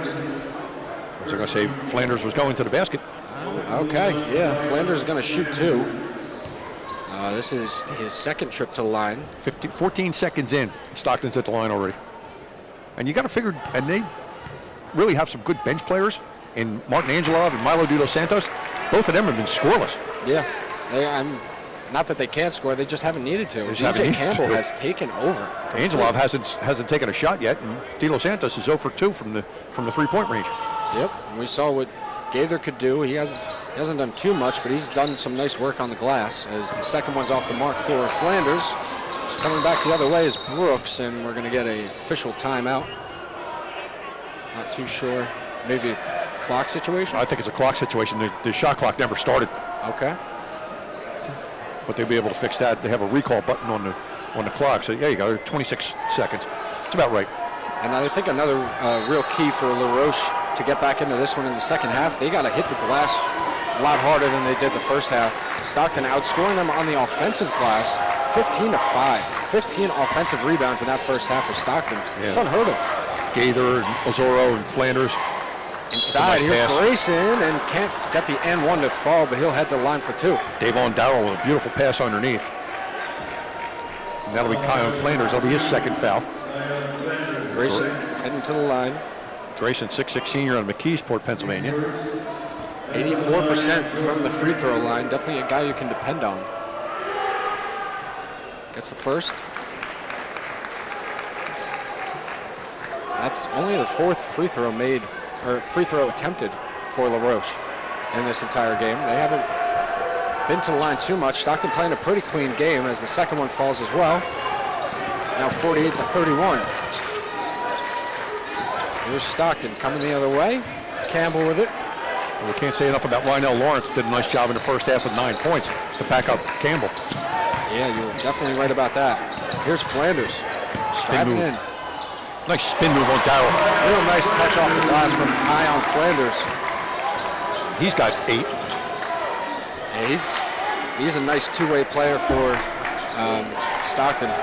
they're going to say Flanders was going to the basket. Okay, yeah, Flanders is going to shoot 2. This is his second trip to the line. 14 seconds in, Stockton's at the line already. And you got to figure, and they really have some good bench players in Martin Angelov and Milo Dos Santos. Both of them have been scoreless. Yeah, not that they can't score, they just haven't needed to. DJ Campbell has taken over. Angelov hasn't taken a shot yet, and Dos Santos is 0 for 2 from the 3-point range. Yep, and we saw what Gaither could do. He hasn't done too much, but he's done some nice work on the glass as the second one's off the mark for Flanders. Coming back the other way is Brooks, and we're going to get an official timeout. Not too sure. Maybe a clock situation? I think it's a clock situation. The shot clock never started. Okay. But they'll be able to fix that. They have a recall button on the clock. So, yeah, you got 26 seconds. It's about right. And I think another real key for LaRoche to get back into this one in the second half, they got to hit the glass a lot harder than they did the first half. Stockton outscoring them on the offensive glass 15-5. 15 offensive rebounds in that first half for Stockton. Yeah. It's unheard of. Gaither, Ozoro, and Flanders. Inside, nice here's Grayson, and can't get the N1 to fall, but he'll head the line for 2. Devon Darrell with a beautiful pass underneath. And that'll be Kyle Flanders. That'll be his second foul. Grayson heading to the line. Grayson, 6'6" senior out of McKeesport, Pennsylvania. 84% from the free throw line. Definitely a guy you can depend on. Gets the first. That's only the 4th free throw made, or free throw attempted for LaRoche in this entire game. They haven't been to the line too much. Stockton playing a pretty clean game as the second one falls as well. Now 48-31. Here's Stockton coming the other way. Campbell with it. Well, we can't say enough about Lionel Lawrence. Did a nice job in the first half with 9 points to back up Campbell. Yeah, you're definitely right about that. Here's Flanders. Spin move. Nice spin move on Darrell. Real nice touch off the glass from Ion Flanders. He's got 8. Yeah, he's a nice two-way player for Stockton.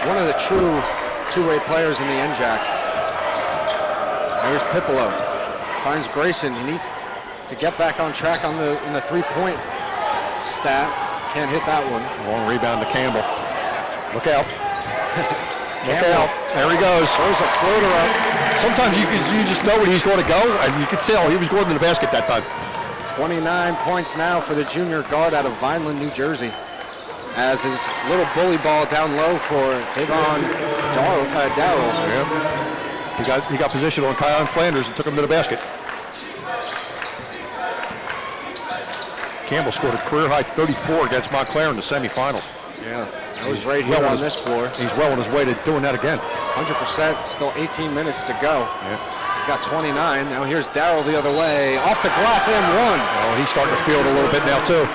One of the true two-way players in the NJAC. There's Pipolo. Finds Grayson. He needs to get back on track in the three-point stat. Can't hit that one. Long rebound to Campbell. Look out. Campbell. There he goes. Throws a floater up. Sometimes you just know when he's going to go, and you could tell he was going to the basket that time. 29 points now for the junior guard out of Vineland, New Jersey. As his little bully ball down low for Davon Darrell. Yeah. He got position on Kion Flanders and took him to the basket. Campbell scored a career-high 34 against Montclair in the semifinals. Yeah, that was right here on this floor. He's well on his way to doing that again. 100%, still 18 minutes to go. Yeah. He's got 29. Now here's Darrell the other way. Off the glass and one. Oh, he's starting to field a little bit now, too.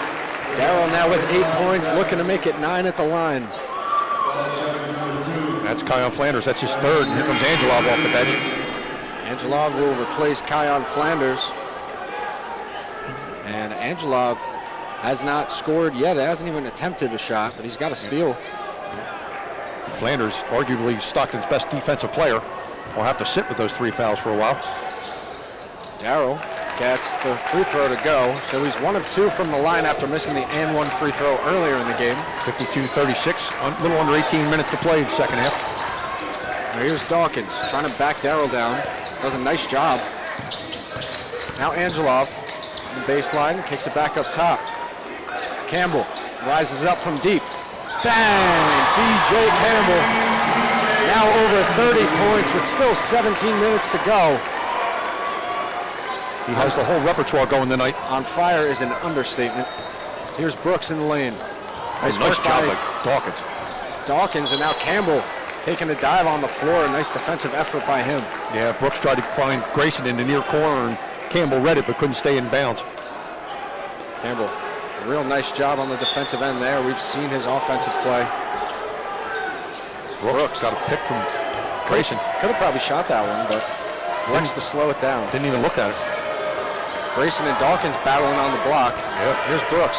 Darrell now with 8 points, looking to make it 9 at the line. That's Kion Flanders. That's his third. And here comes Angelov off the bench. Angelov will replace Kion Flanders. And Angelov has not scored yet. Hasn't even attempted a shot, but he's got a steal. Flanders, arguably Stockton's best defensive player, will have to sit with those 3 fouls for a while. Darrell gets the free throw to go. So he's 1 of 2 from the line after missing the and 1 free throw earlier in the game. 52-36, a little under 18 minutes to play in the second half. Now here's Dawkins trying to back Darrell down. Does a nice job. Now Angelov on the baseline, kicks it back up top. Campbell rises up from deep. Bang! DJ Campbell. Now over 30 points with still 17 minutes to go. He has the whole repertoire going tonight. On fire is an understatement. Here's Brooks in the lane. Nice job by Dawkins. Dawkins, and now Campbell taking a dive on the floor. A nice defensive effort by him. Yeah, Brooks tried to find Grayson in the near corner, and Campbell read it but couldn't stay in bounds. Campbell, a real nice job on the defensive end there. We've seen his offensive play. Brooks got a pick from Grayson. Could have probably shot that one, but wants to slow it down. Didn't even look at it. Grayson and Dawkins battling on the block. Yep. Here's Brooks.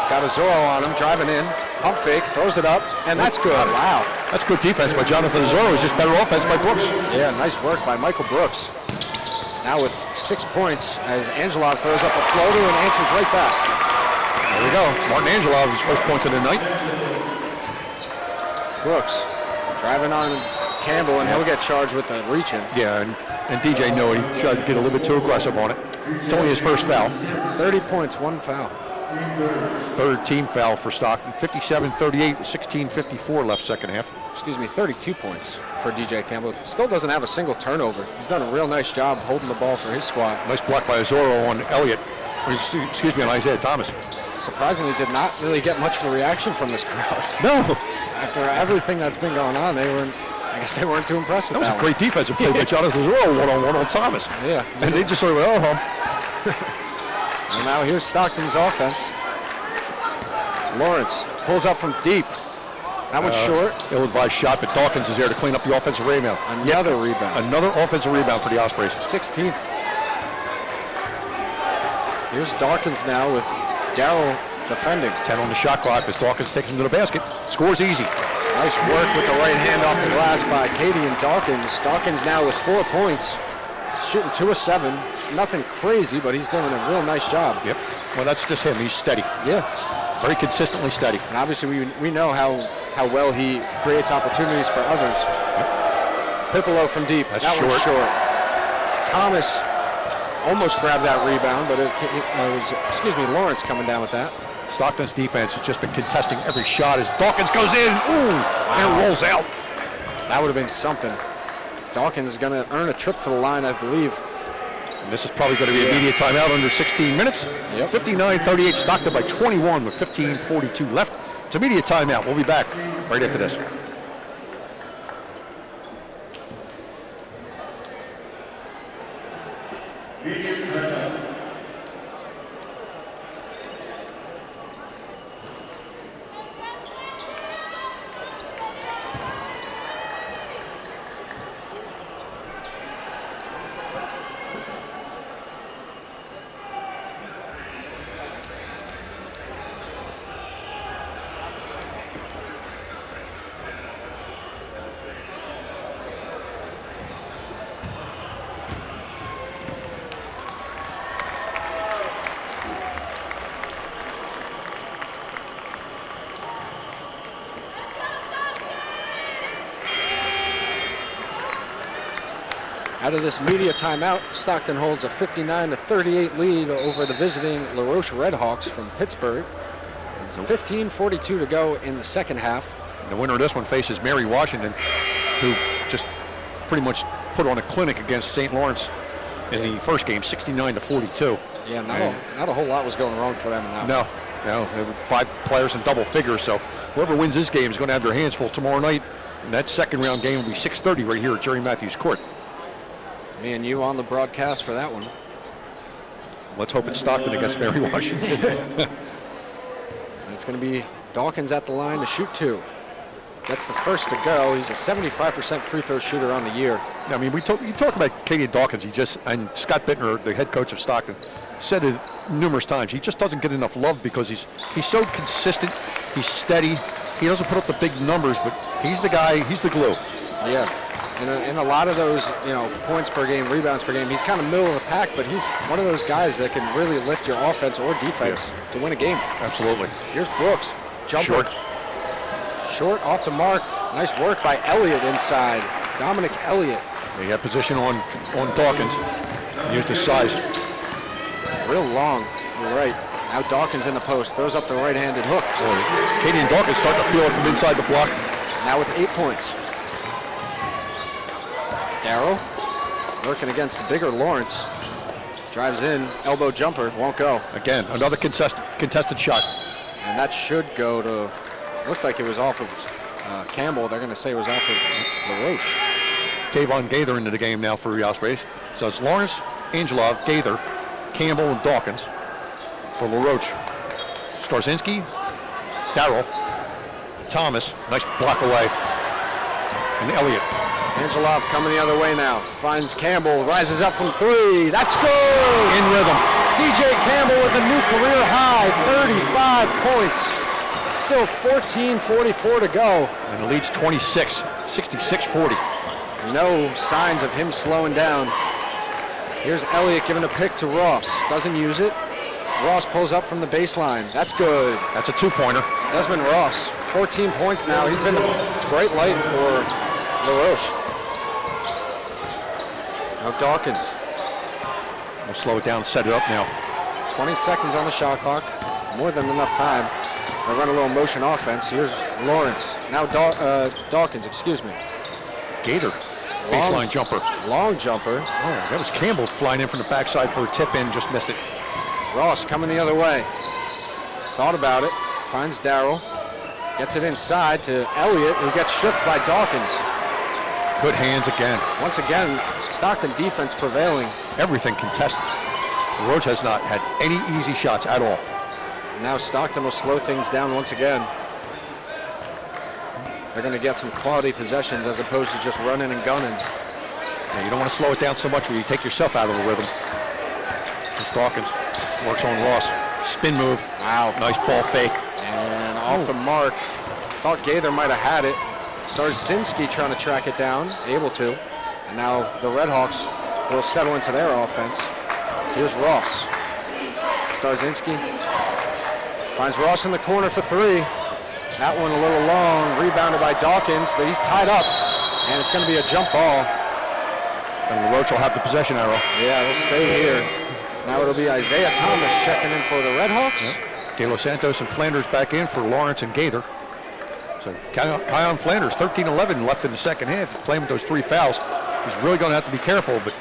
Got a Zorro on him, driving in. Pump fake, throws it up, and that's good. Wow. That's good defense by Jonathan Zorro. It's just better offense by Brooks. Yeah, nice work by Michael Brooks. Now with 6 points as Angelov throws up a floater and answers right back. There we go. Martin Angelov, his first points of the night. Brooks driving on Campbell, and he'll get charged with the reach-in. Yeah, and DJ knew it. He tried to get a little bit too aggressive on it. It's only his first foul. 30 points, 1 foul. Third team foul for Stockton. 57-38, 16:54 left second half. Excuse me, 32 points for DJ Campbell. Still doesn't have a single turnover. He's done a real nice job holding the ball for his squad. Nice block by Zorro on Elliott. Excuse me, on Isaiah Thomas. Surprisingly, did not really get much of a reaction from this crowd. No. After everything that's been going on, I guess they weren't too impressed with that. That was a great defensive play by Jonathan Zorro, one-on-one on Thomas. Yeah. And they just sort of went, oh, And now here's Stockton's offense. Lawrence pulls up from deep. That one's short. Ill-advised shot, but Dawkins is there to clean up the offensive rebound. Another rebound. Another offensive rebound for the Ospreys. 16th. Here's Dawkins now with Darrell defending. 10 on the shot clock as Dawkins takes him to the basket. Scores easy. Nice work with the right hand off the glass by Katie and Dawkins. Dawkins now with 4 points. Shooting 2 of 7. It's nothing crazy, but he's doing a real nice job. Yep. Well, that's just him. He's steady. Yeah. Very consistently steady. And obviously we know how well he creates opportunities for others. Yep. Piccolo from deep. That's that short. One's short. Thomas almost grabbed that rebound, but it was, Lawrence coming down with that. Stockton's defense has just been contesting every shot as Dawkins goes in. Ooh, and rolls out. That would have been something. Dawkins is going to earn a trip to the line, I believe. And this is probably going to be immediate timeout under 16 minutes. Yep. 59-38, Stockton by 21 with 15:42 left. It's immediate timeout. We'll be back right after this. Out of this media timeout, Stockton holds a 59-38 lead over the visiting LaRoche Redhawks from Pittsburgh. 15:42 to go in the second half. The winner of this one faces Mary Washington, who just pretty much put on a clinic against St. Lawrence in the first game, 69-42. Yeah, not a whole lot was going wrong for them in that. No, there were 5 players in double figures, so whoever wins this game is going to have their hands full tomorrow night. And that second round game will be 6:30 right here at Jerry Matthews Court. Me and you on the broadcast for that one. Let's hope it's Stockton against Mary Washington. And it's going to be Dawkins at the line to shoot 2. That's the first to go. He's a 75% free throw shooter on the year. I mean, you talk about Katie Dawkins. And Scott Bittner, the head coach of Stockton, said it numerous times. He just doesn't get enough love because he's so consistent. He's steady. He doesn't put up the big numbers, but he's the guy. He's the glue. Yeah. In a lot of those, points per game, rebounds per game, he's kind of middle of the pack, but he's one of those guys that can really lift your offense or defense to win a game. Absolutely. Here's Brooks, jumper. Short off the mark. Nice work by Elliott inside. Dominic Elliott. He had position on Dawkins. He used his size. Real long. You're right. Now Dawkins in the post. Throws up the right-handed hook. Katie and Dawkins starting to feel it from inside the block. Now with 8 points. Darrow working against the bigger Lawrence. Drives in. Elbow jumper. Won't go. Again, another contested shot. And that should go to... Looked like it was off of Campbell. They're going to say it was off of LaRoche. Tavon Gaither into the game now for the Ospreys. So it's Lawrence, Angelov, Gaither, Campbell, and Dawkins for LaRoche. Starzinski, Darrell, Thomas, nice block away, and Elliott. Angelov coming the other way now. Finds Campbell, rises up from 3. That's good! In rhythm. DJ Campbell with a new career high, 35 points. Still 14:44 to go. And the lead's 26, 66-40. No signs of him slowing down. Here's Elliott giving a pick to Ross. Doesn't use it. Ross pulls up from the baseline. That's good. That's a 2-pointer. Desmond Ross, 14 points now. He's been a bright light for LaRoche. Now Dawkins. We'll slow it down, set it up now. 20 seconds on the shot clock. More than enough time. They run a little motion offense. Here's Lawrence. Now Dawkins, excuse me. Gaither, baseline jumper. Long jumper. Oh, that was Campbell flying in from the backside for a tip in, just missed it. Ross coming the other way. Thought about it. Finds Darrell. Gets it inside to Elliott, who gets shook by Dawkins. Good hands again. Once again, Stockton defense prevailing. Everything contested. LaRoche has not had any easy shots at all. Now Stockton will slow things down once again. They're going to get some quality possessions as opposed to just running and gunning. Yeah, you don't want to slow it down so much where you take yourself out of the rhythm. Here's Dawkins. Works on Ross. Spin move. Wow. Nice ball fake. And off the mark. Thought Gaither might have had it. Starzinski trying to track it down. Able to. And now the Redhawks will settle into their offense. Here's Ross. Starzinski finds Ross in the corner for 3. That one a little long, rebounded by Dawkins. He's tied up, and it's going to be a jump ball. And LaRoche will have the possession arrow. Yeah, they'll stay here. So now it'll be Isaiah Thomas checking in for the Redhawks. Yep. De Los Santos and Flanders back in for Lawrence and Gaither. So Kion Flanders, 13-11 left in the second half. He's playing with those 3 fouls. He's really going to have to be careful, but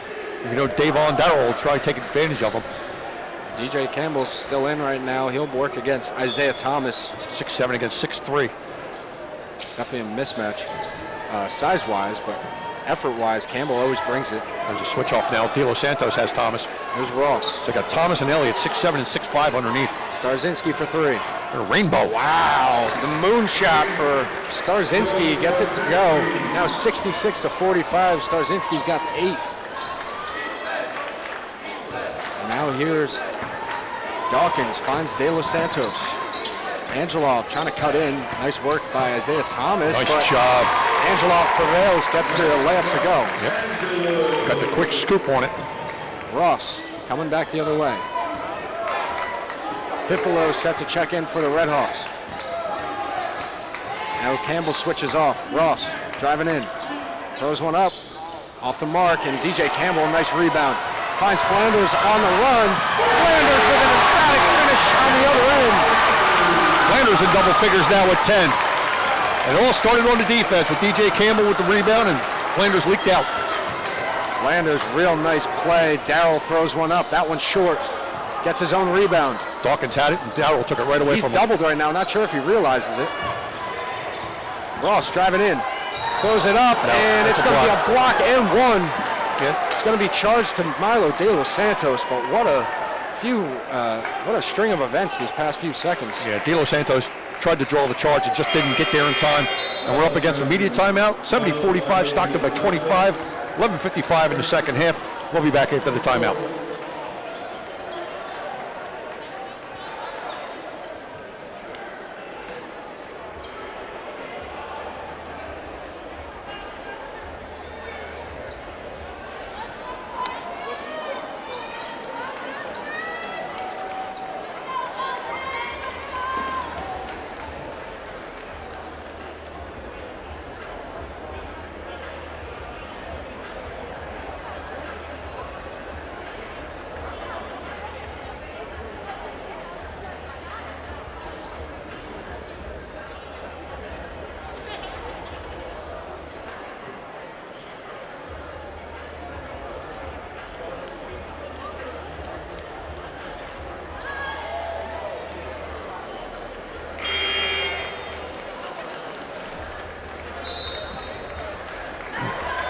Davon Darrell will try to take advantage of him. DJ Campbell's still in right now. He'll work against Isaiah Thomas. 6'7" against 6'3". It's definitely a mismatch, size-wise, but effort-wise, Campbell always brings it. There's a switch off now. De Los Santos has Thomas. There's Ross. So they got Thomas and Elliott, 6'7" and 6'5" underneath. Starzinski for 3. A rainbow. Wow, the moon shot for Starzinski gets it to go. Now 66-45. Starzinski's got to 8. And now here's Dawkins, finds De Los Santos. Angelov trying to cut in. Nice work by Isaiah Thomas. Nice job. Angelov prevails, gets the layup to go. Yep. Got the quick scoop on it. Ross coming back the other way. Piccolo set to check in for the Redhawks. Now Campbell switches off. Ross driving in. Throws one up. Off the mark, and DJ Campbell, a nice rebound. Finds Flanders on the run. Flanders with an emphatic finish on the other end. Flanders in double figures now with 10. It all started on the defense with DJ Campbell with the rebound, and Flanders leaked out. Flanders, real nice play. Darrell throws one up. That one's short. Gets his own rebound. Dawkins had it, and Darrell took it right away from him. He's doubled right now. Not sure if he realizes it. Ross driving in. Throws it up, and it's going to be a block and one. Yeah. It's going to be charged to Milo De Los Santos, but what a string of events these past few seconds. Yeah, De Los Santos tried to draw the charge and just didn't get there in time. And we're up against a immediate timeout. 70-45, Stockton by 25. 11:55 in the second half. We'll be back after the timeout.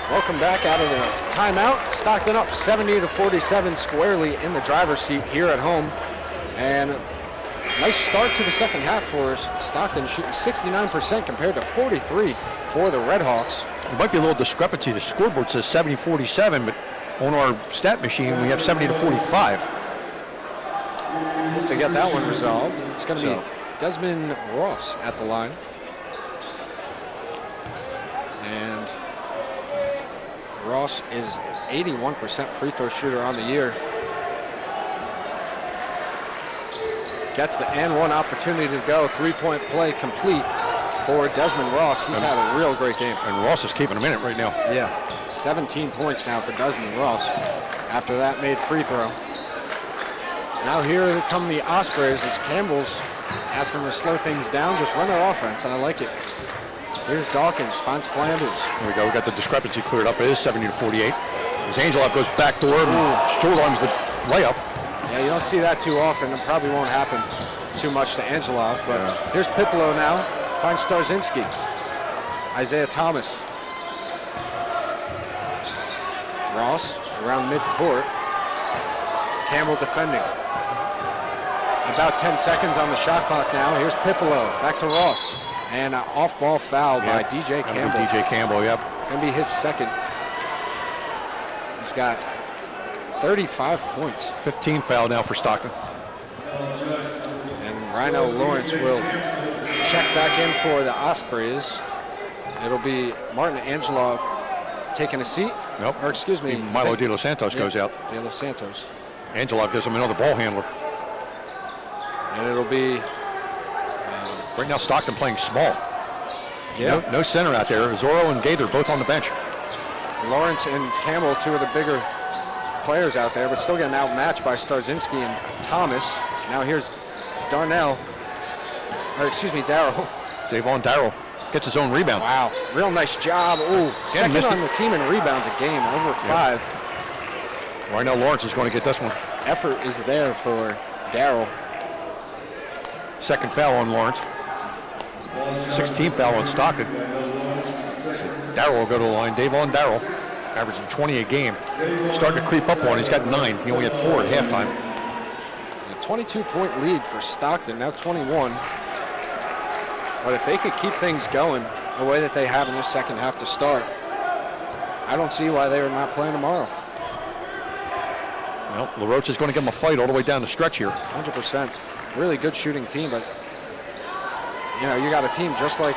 Welcome back out of the timeout. Stockton up 70-47 squarely in the driver's seat here at home. And nice start to the second half for us. Stockton shooting 69% compared to 43% for the Red Hawks. There might be a little discrepancy. The scoreboard says 70-47, but on our stat machine we have 70-45. To get that one resolved, it's going to be Desmond Ross at the line. And Ross is 81% free throw shooter on the year. Gets the N1 opportunity to go. Three-point play complete for Desmond Ross. He's had a real great game. And Ross is keeping him in it right now. Yeah, 17 points now for Desmond Ross. After that made free throw. Now here come the Ospreys as Campbell's asking them to slow things down, just run their offense, and I like it. Here's Dawkins, finds Flanders. There we go, we got the discrepancy cleared up. It is 70-48. As Angelov goes back door and short arms the layup. Yeah, you don't see that too often. It probably won't happen too much to Angelov, but here's Pipolo now, finds Starzinski. Isaiah Thomas. Ross around midcourt. Campbell defending. About 10 seconds on the shot clock now. Here's Pipolo, back to Ross. And an off-ball foul by DJ Campbell. DJ Campbell, yep. It's going to be his second. He's got 35 points. 15 foul now for Stockton. And Rhino Lawrence will check back in for the Ospreys. It'll be Martin Angelov taking a seat. Nope. Or excuse me. Milo De Los Santos goes out. De Los Santos. Angelov gives him another ball handler. And it'll be... right now Stockton playing small. Yeah. No center out there. Zorro and Gaither both on the bench. Lawrence and Campbell, two of the bigger players out there, but still getting outmatched by Starzinski and Thomas. Now here's Darrell. Davon Darrell gets his own rebound. Wow, real nice job. Ooh, second on the team in rebounds a game, over 5. Right now Lawrence is going to get this one. Effort is there for Darrell. Second foul on Lawrence. 16th foul on Stockton. So Darrell will go to the line. Davon Darrell, averaging 20 a game. Starting to creep up on. He's got 9. He only had 4 at halftime. A 22-point lead for Stockton, now 21. But if they could keep things going the way that they have in this second half to start, I don't see why they are not playing tomorrow. Well, LaRoche is going to give them a fight all the way down the stretch here. 100%. Really good shooting team, but you know, you got a team just like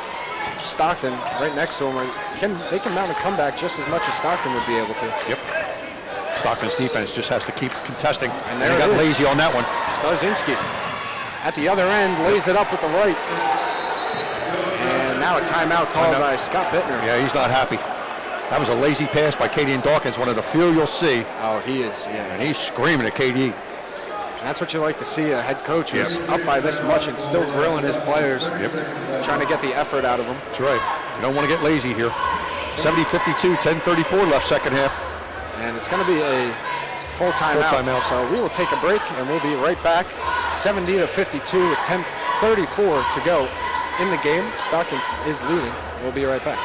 Stockton right next to them. They can mount a comeback just as much as Stockton would be able to. Yep. Stockton's defense just has to keep contesting. And they got lazy on that one. Starzinski at the other end lays it up with the right. And now a timeout called by Scott Bittner. Yeah, he's not happy. That was a lazy pass by Katie and Dawkins. One of the few you'll see. Oh, he is, yeah. And he's screaming at KD. That's what you like to see, a head coach who's up by this much and still grilling his players, trying to get the effort out of them. That's right. You don't want to get lazy here. 70-52, 10:34 left second half. And it's going to be a full timeout. So we will take a break and we'll be right back. 70-52 with 10:34 to go in the game. Stockton is leading. We'll be right back.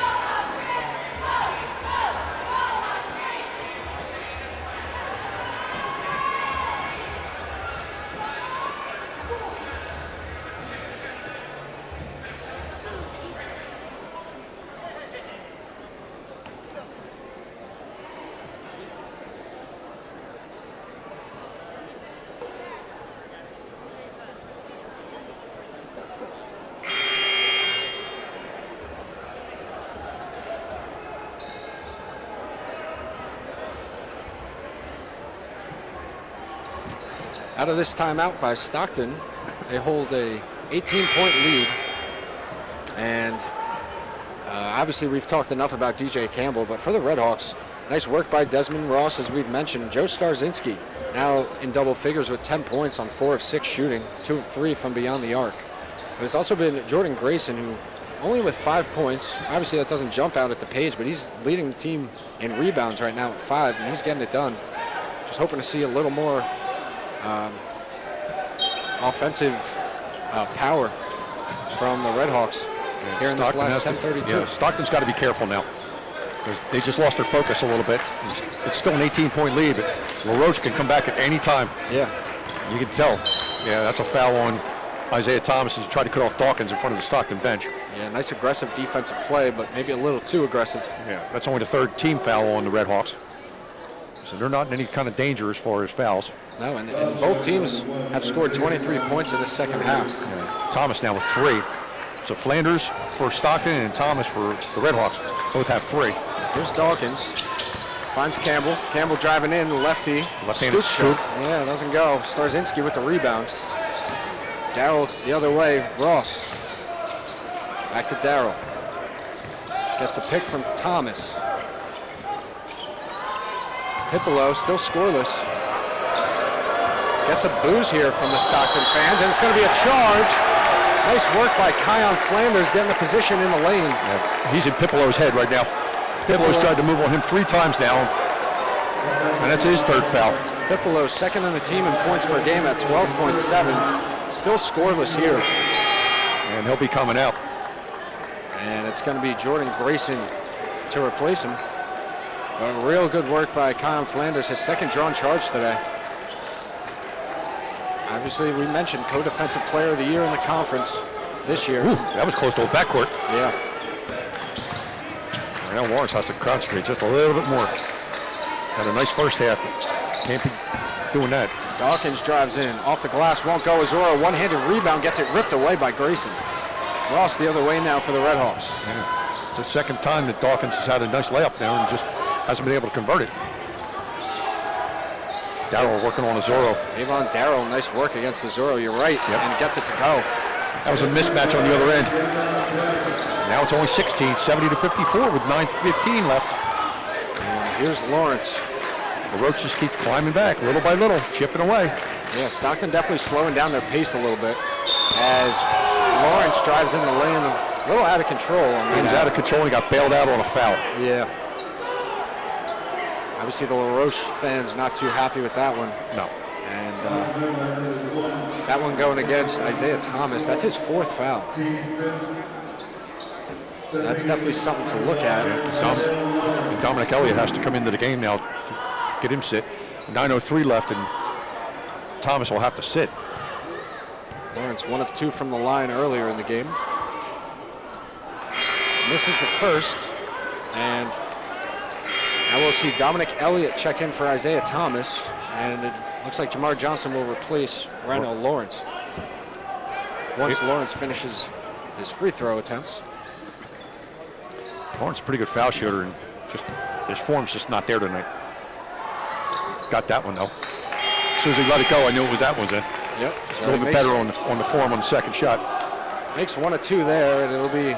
Out of this timeout by Stockton, they hold a 18-point lead. And obviously we've talked enough about DJ Campbell, but for the Redhawks, nice work by Desmond Ross, as we've mentioned. Joe Starzinski now in double figures with 10 points on 4 of 6 shooting, 2 of 3 from beyond the arc. But it's also been Jordan Grayson, who only with 5 points. Obviously that doesn't jump out at the page, but he's leading the team in rebounds right now at 5, and he's getting it done. Just hoping to see a little more offensive power from the Redhawks here in this last 10:32. Yeah, Stockton's got to be careful now. They just lost their focus a little bit. It's still an 18-point lead, but LaRoche can come back at any time. Yeah. You can tell. Yeah, that's a foul on Isaiah Thomas as he tried to cut off Dawkins in front of the Stockton bench. Yeah, nice aggressive defensive play, but maybe a little too aggressive. Yeah, that's only the 3rd team foul on the Redhawks. So they're not in any kind of danger as far as fouls. No, and both teams have scored 23 points in the second half. Yeah. Thomas now with 3. So Flanders for Stockton and Thomas for the Redhawks. Both have 3. Here's Dawkins. Finds Campbell. Campbell driving in, lefty. Left-handed scoop. Yeah, doesn't go. Starzinski with the rebound. Darrell the other way. Ross. Back to Darrell. Gets the pick from Thomas. Pipolo still scoreless. Gets a booze here from the Stockton fans, and it's going to be a charge. Nice work by Kion Flanders getting the position in the lane. Yeah. He's in Pipolo's head right now. Pipolo's tried to move on him 3 times now, and that's his 3rd foul. Pipolo second on the team in points per game at 12.7. Still scoreless here. And he'll be coming out. And it's going to be Jordan Grayson to replace him. But real good work by Kion Flanders, his 2nd drawn charge today. Obviously, we mentioned co-defensive player of the year in the conference this year. Ooh, that was close to a backcourt. Yeah. Now Lawrence has to concentrate just a little bit more. Had a nice first half. Can't be doing that. Dawkins drives in. Off the glass, won't go. Azora, one-handed rebound, gets it ripped away by Grayson. Ross the other way now for the Redhawks. Yeah. It's the 2nd time that Dawkins has had a nice layup now and just hasn't been able to convert it. Darrell working on Azoro. Avon Darrell, nice work against Azoro, you're right, and gets it to go. That was a mismatch on the other end. Now it's only 16, 70-54 with 9:15 left. And here's Lawrence. LaRoche just keeps climbing back little by little, chipping away. Yeah, Stockton definitely slowing down their pace a little bit as Lawrence drives in the lane a little out of control. He was out of control and he got bailed out on a foul. Yeah. Obviously, the LaRoche fans not too happy with that one. No. And that one going against Isaiah Thomas. That's his 4th foul. So that's definitely something to look at. And Dominic Elliott has to come into the game now to get him sit. 9:03 left, and Thomas will have to sit. Lawrence 1 of 2 from the line earlier in the game. Misses the first, and now we'll see Dominic Elliott check in for Isaiah Thomas, and it looks like Jamar Johnson will replace Randall Lawrence once Lawrence finishes his free throw attempts. Lawrence is a pretty good foul shooter, and just his form's just not there tonight. Got that one though. As soon as he let it go, I knew it was that one's in. Yep. So a little bit better on the form on the 2nd shot. Makes 1 of 2 there, and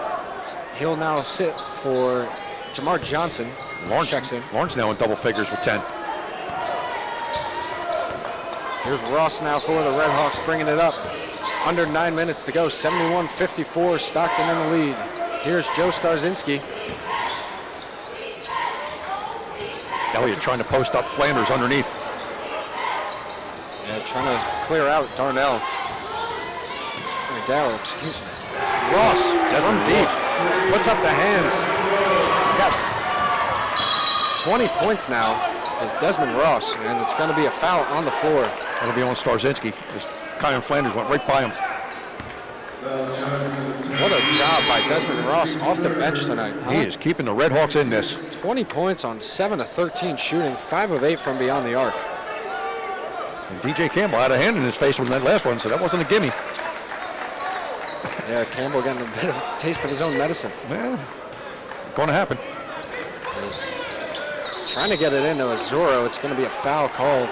he'll now sit for Jamar Johnson. Lawrence checks in. Lawrence now in double figures with 10. Here's Ross now for the Red Hawks, bringing it up. Under 9 minutes to go, 71-54, Stockton in the lead. Here's Joe Starzinski. Elliott trying to post up Flanders underneath. Yeah, trying to clear out Darnell. Or Darrell, excuse me. Ross from deep, puts up the hands. Got 20 points now is Desmond Ross, and it's going to be a foul on the floor. That'll be on Starzinski. Kyan Flanders went right by him. What a job by Desmond Ross off the bench tonight. Huh? He is keeping the Red Hawks in this. 20 points on 7 of 13 shooting, 5 of 8 from beyond the arc. And DJ Campbell had a hand in his face with that last one, so that wasn't a gimme. Yeah, Campbell getting a bit of a taste of his own medicine. Well, going to happen. He's trying to get it into Azuro. It's going to be a foul called.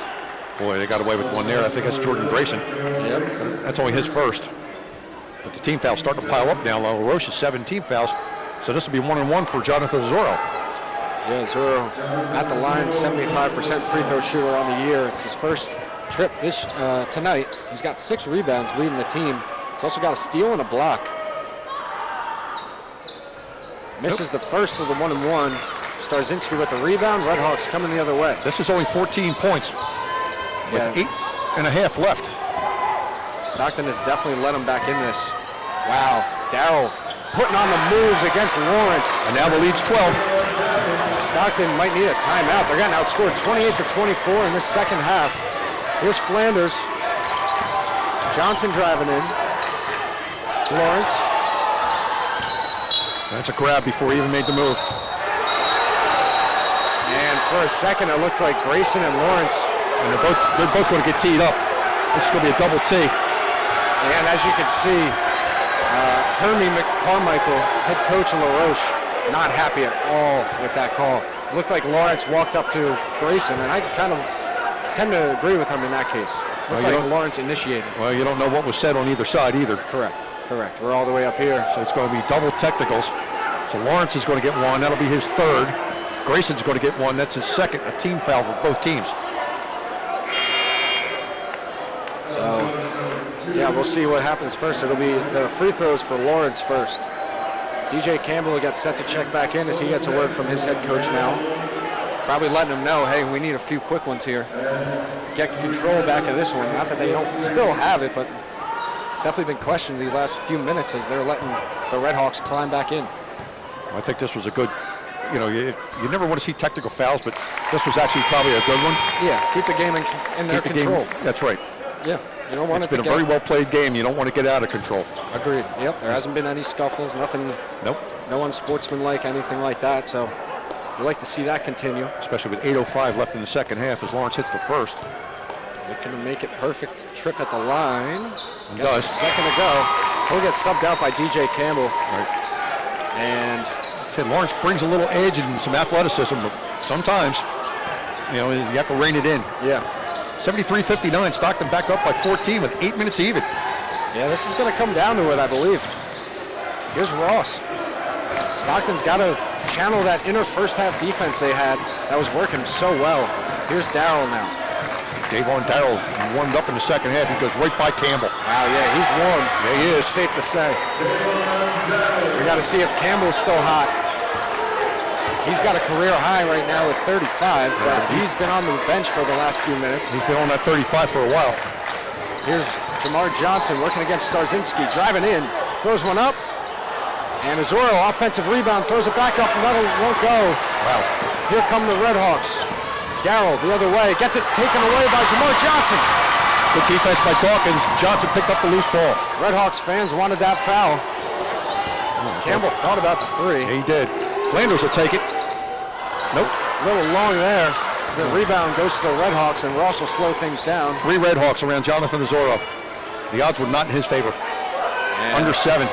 Boy, they got away with one there. I think that's Jordan Grayson. Yep. That's only his first. But the team fouls starting to pile up now. LaRoche is 17 fouls, so this will be 1-1 for Jonathan Azuro. Yeah, Azuro at the line, 75% free throw shooter on the year. It's his first trip this tonight. He's got 6 rebounds leading the team. He's also got a steal and a block. Misses the first of the 1-and-1. Starzinski with the rebound. Red Hawks coming the other way. This is only 14 points with 8.5 left. Stockton has definitely let him back in this. Wow, Darrell putting on the moves against Lawrence. And now the lead's 12. Stockton might need a timeout. They're getting outscored 28-24 in this second half. Here's Flanders. Johnson driving in. Lawrence. That's a grab before he even made the move. And for a second, it looked like Grayson and Lawrence. And they're both going to get teed up. This is going to be a double tee. And as you can see, Hermie McCarmichael, head coach of LaRoche, not happy at all with that call. It looked like Lawrence walked up to Grayson, and I kind of tend to agree with him in that case. Looked like Lawrence initiated. Well, you don't know what was said on either side either. Correct. We're all the way up here. So it's going to be double technicals. So Lawrence is going to get one. That'll be his third. Grayson's going to get one. That's his second. A team foul for both teams. So, yeah, we'll see what happens first. It'll be the free throws for Lawrence first. DJ Campbell will get set to check back in as he gets a word from his head coach now. Probably letting him know, hey, we need a few quick ones here. Get control back of this one. Not that they don't still have it, but it's definitely been questioned the last few minutes as they're letting the Red Hawks climb back in. I think this was a good, you never want to see technical fouls, but this was actually probably a good one. Yeah, keep the game in their control. That's right. Yeah, you don't want it's been a very well played game. You don't want to get out of control. Agreed. Yep, there hasn't been any scuffles, nothing. Nope. No unsportsmanlike, anything like that. So we'd like to see that continue. Especially with 8:05 left in the second half as Lawrence hits the first. Looking to make it perfect trip at the line. Does. A second to go. He'll get subbed out by DJ Campbell. Right. And said Lawrence brings a little edge and some athleticism, but sometimes, you have to rein it in. Yeah. 73-59, Stockton back up by 14 with 8 minutes even. Yeah, this is going to come down to it, I believe. Here's Ross. Stockton's got to channel that inner first half defense they had that was working so well. Here's Darrell now. Davon Darrell warmed up in the second half. He goes right by Campbell. Wow, yeah, he's warm. Yeah, he is. It's safe to say. We got to see if Campbell's still hot. He's got a career high right now with 35, but he's been on the bench for the last few minutes. He's been on that 35 for a while. Here's Jamar Johnson working against Starzinski, driving in, throws one up, and Azuro, offensive rebound, throws it back up, another won't go. Wow. Here come the Red Hawks. Darrell the other way, gets it taken away by Jamar Johnson. Good defense by Dawkins. Johnson picked up the loose ball. Red Hawks fans wanted that foul. Campbell thought about the three. Yeah, he did. Flanders will take it. Nope. A little long there. The rebound goes to the Red Hawks, and Ross will slow things down. 3 Red Hawks around Jonathan Azuro. The odds were not in his favor. Under 7.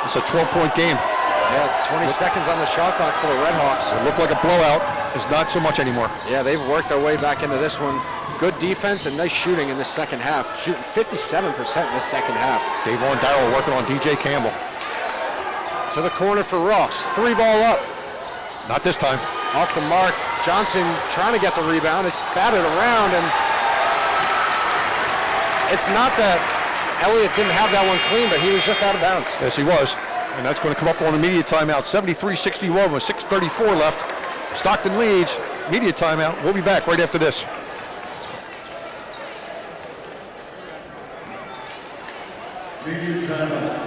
It's a 12-point game. Yeah, 20 seconds on the shot clock for the Red Hawks. It looked like a blowout. It's not so much anymore. Yeah, they've worked their way back into this one. Good defense and nice shooting in this second half. Shooting 57% in this second half. Davon Darrell working on DJ Campbell. To the corner for Ross. 3 ball up. Not this time. Off the mark, Johnson trying to get the rebound. It's batted around, and it's not that Elliott didn't have that one clean, but he was just out of bounds. Yes, he was. And that's going to come up on immediate timeout. 73-61 with 6:34 left. Stockton leads. Immediate timeout. We'll be back right after this. Immediate timeout.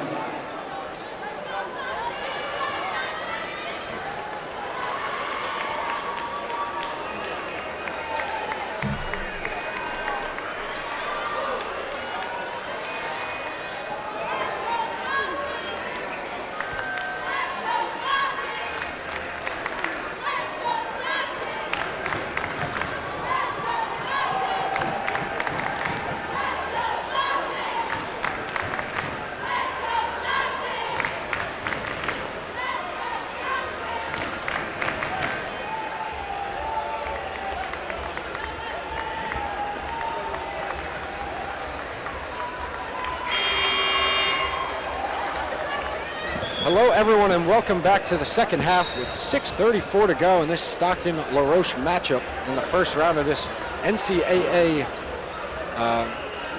Hello everyone and welcome back to the second half with 6:34 to go in this Stockton LaRoche matchup in the first round of this NCAA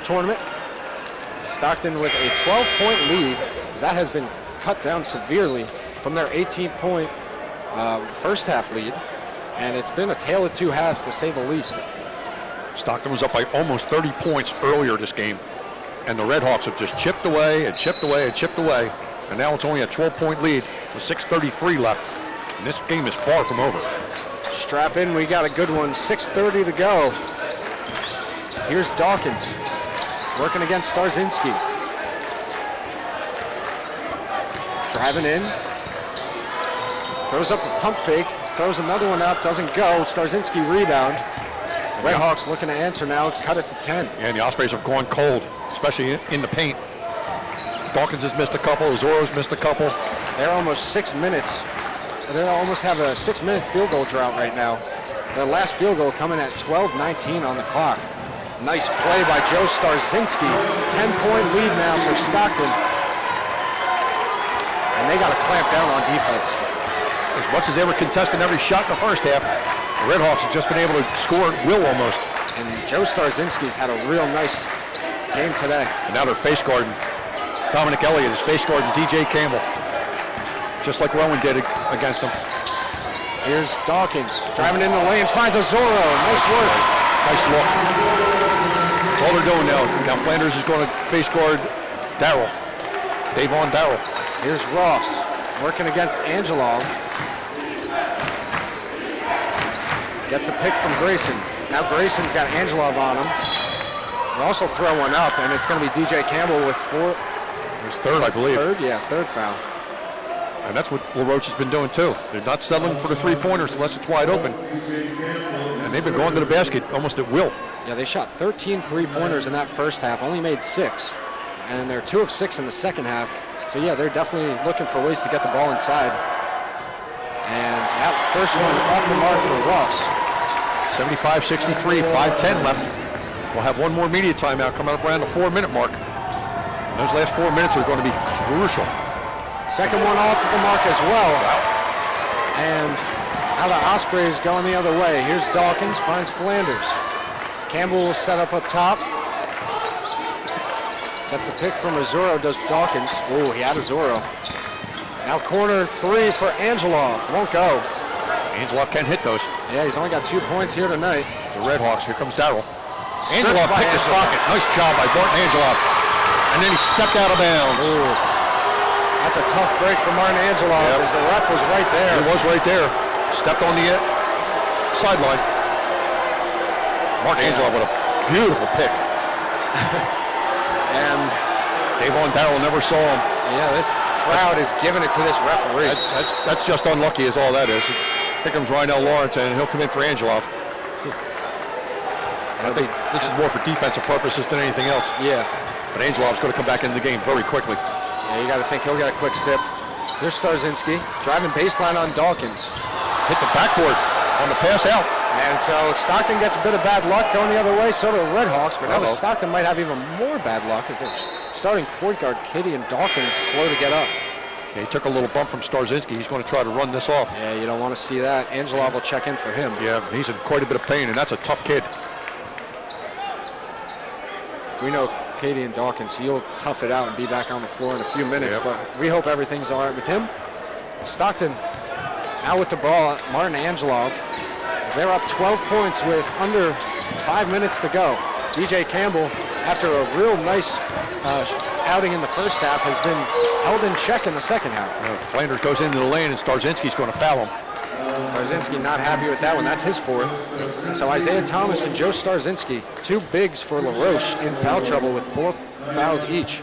tournament. Stockton with a 12-point lead, as that has been cut down severely from their 18-point first half lead, and it's been a tale of two halves to say the least. Stockton was up by almost 30 points earlier this game, and the Red Hawks have just chipped away and chipped away and chipped away. And now it's only a 12-point lead with 6:33 left. And this game is far from over. Strap in, we got a good one. 6:30 to go. Here's Dawkins working against Starzinski. Driving in. Throws up a pump fake. Throws another one up. Doesn't go. Starzinski rebound. The Red Hawks looking to answer now. Cut it to 10. And the Ospreys have gone cold, especially in the paint. Dawkins has missed a couple. Zoro's missed a couple. They're almost 6 minutes. They almost have a 6-minute field goal drought right now. Their last field goal coming at 12:19 on the clock. Nice play by Joe Starzinski. 10-point lead now for Stockton. And they got to clamp down on defense. As much as they were contesting every shot in the first half, the Red Hawks have just been able to score at will almost. And Joe Starzinski's had a real nice game today. And now they're face guarding. Dominic Elliott is face guarding DJ Campbell, just like Rowan did against him. Here's Dawkins driving in the lane, finds a Zorro. Nice work. Nice look. That's all they're doing now. Now Flanders is going to face guard Darrell. Davon Darrell. Here's Ross working against Angelov. Gets a pick from Grayson. Now Grayson's got Angelov on him. They'll also throw one up, and it's going to be DJ Campbell with four. His third, I believe. Third foul. And that's what LaRoche has been doing too. They're not settling for the three-pointers unless it's wide open. And they've been going to the basket almost at will. Yeah, they shot 13 three-pointers in that first half, only made 6. And they're 2 of 6 in the second half. So yeah, they're definitely looking for ways to get the ball inside. And that first one off the mark for Ross. 75-63, 5:10 left. We'll have one more media timeout coming up around the 4-minute mark. And those last 4 minutes are going to be crucial. Second one off the mark as well. And now the Ospreys going the other way. Here's Dawkins, finds Flanders. Campbell will set up top. That's a pick from Zorro, does Dawkins. Oh, he had a Zorro. Now corner 3 for Angelov. Won't go. Angelov can't hit those. Yeah, he's only got 2 points here tonight. The Red Hawks, here comes Darrell. Angelov picked his pocket. Nice job by Martin Angelov. And then he stepped out of bounds. Ooh. That's a tough break for Martin Angelov, as the ref was right there. He was right there. Stepped on the sideline. Martin Angelov with a beautiful pick. And Davon Darrell never saw him. Yeah, this crowd is giving it to this referee. That's just unlucky is all that is. Here comes Rynell Lawrence, and he'll come in for Angelov. I think this is more for defensive purposes than anything else. Yeah. But Angelov's going to come back into the game very quickly. Yeah, you got to think he'll get a quick sip. Here's Starzinski driving baseline on Dawkins. Hit the backboard on the pass out. And so Stockton gets a bit of bad luck going the other way, so do the Red Hawks, but now the Stockton might have even more bad luck as they're starting point guard Kitty and Dawkins slow to get up. Yeah, he took a little bump from Starzinski. He's going to try to run this off. Yeah, you don't want to see that. Angelov will check in for him. Yeah, he's in quite a bit of pain, and that's a tough kid. If we know Katie and Dawkins, he'll tough it out and be back on the floor in a few minutes, but we hope everything's all right with him. Stockton now with the ball, Martin Angelov, as they're up 12 points with under 5 minutes to go. DJ Campbell, after a real nice outing in the first half, has been held in check in the second half. Flanders goes into the lane, and Starzinski's going to foul him. Starzinski not happy with that one. That's his fourth. So Isaiah Thomas and Joe Starzinski, 2 bigs for LaRoche, in foul trouble with 4 fouls each.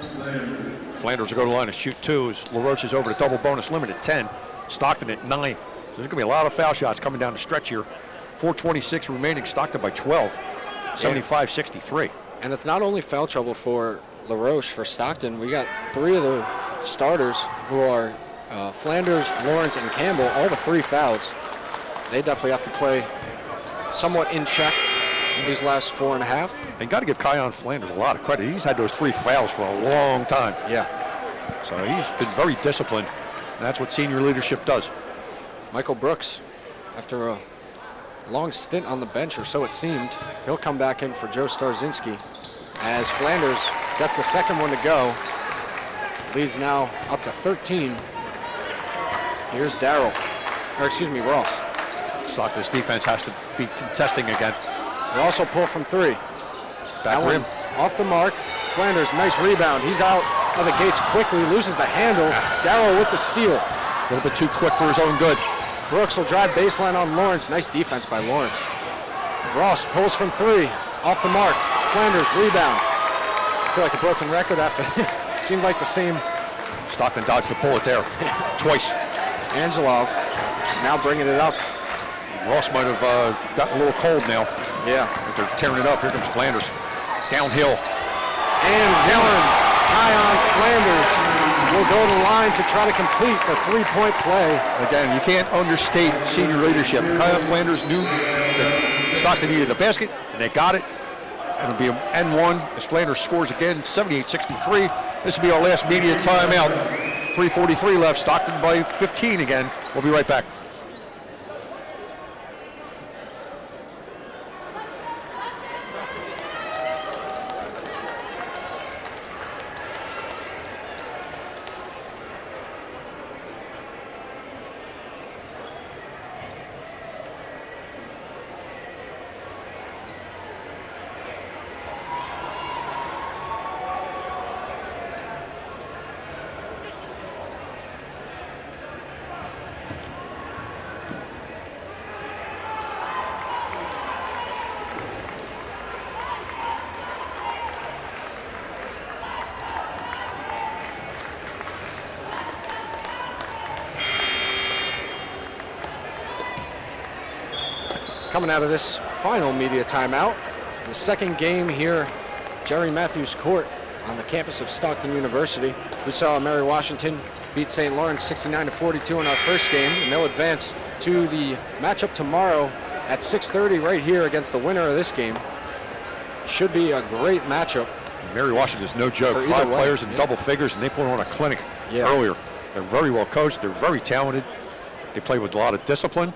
Flanders will go to the line to shoot 2 as LaRoche is over the double bonus limit at 10. Stockton at 9. So there's going to be a lot of foul shots coming down the stretch here. 4:26 remaining, Stockton by 12. 75-63. And it's not only foul trouble for LaRoche, for Stockton. We got 3 of the starters who are Flanders, Lawrence, and Campbell, all with 3 fouls. They definitely have to play somewhat in check in these last 4.5. And got to give Kion Flanders a lot of credit. He's had those 3 fouls for a long time. Yeah. So he's been very disciplined, and that's what senior leadership does. Michael Brooks, after a long stint on the bench, or so it seemed, he'll come back in for Joe Starzinski as Flanders gets the second one to go. Leads now up to 13. Here's Ross. Stockton's defense has to be contesting again. Ross will pull from 3. Back rim. Off the mark. Flanders, nice rebound. He's out of the gates quickly, loses the handle. Darrow with the steal. A little bit too quick for his own good. Brooks will drive baseline on Lawrence. Nice defense by Lawrence. Ross pulls from 3. Off the mark. Flanders, rebound. I feel like a broken record after seemed like the same. Stockton dodged the bullet there. Twice. Angelov now bringing it up. Ross might have gotten a little cold now. Yeah. But they're tearing it up. Here comes Flanders. Downhill. And Dylan Kion Flanders will go to the line to try to complete the 3-point play. Again, you can't understate senior leadership. Kion Flanders knew that Stockton needed a basket, and they got it. It'll be an N1 as Flanders scores again, 78-63. This will be our last media timeout. 3:43 left, Stockton by 15 again. We'll be right back. Coming out of this final media timeout, the second game here, Jerry Matthews Court on the campus of Stockton University. We saw Mary Washington beat St. Lawrence 69-42 in our first game, and they'll advance to the matchup tomorrow at 6:30 right here against the winner of this game. Should be a great matchup. Mary Washington's no joke. 5 players in double figures, and they put on a clinic earlier. They're very well coached. They're very talented. They play with a lot of discipline.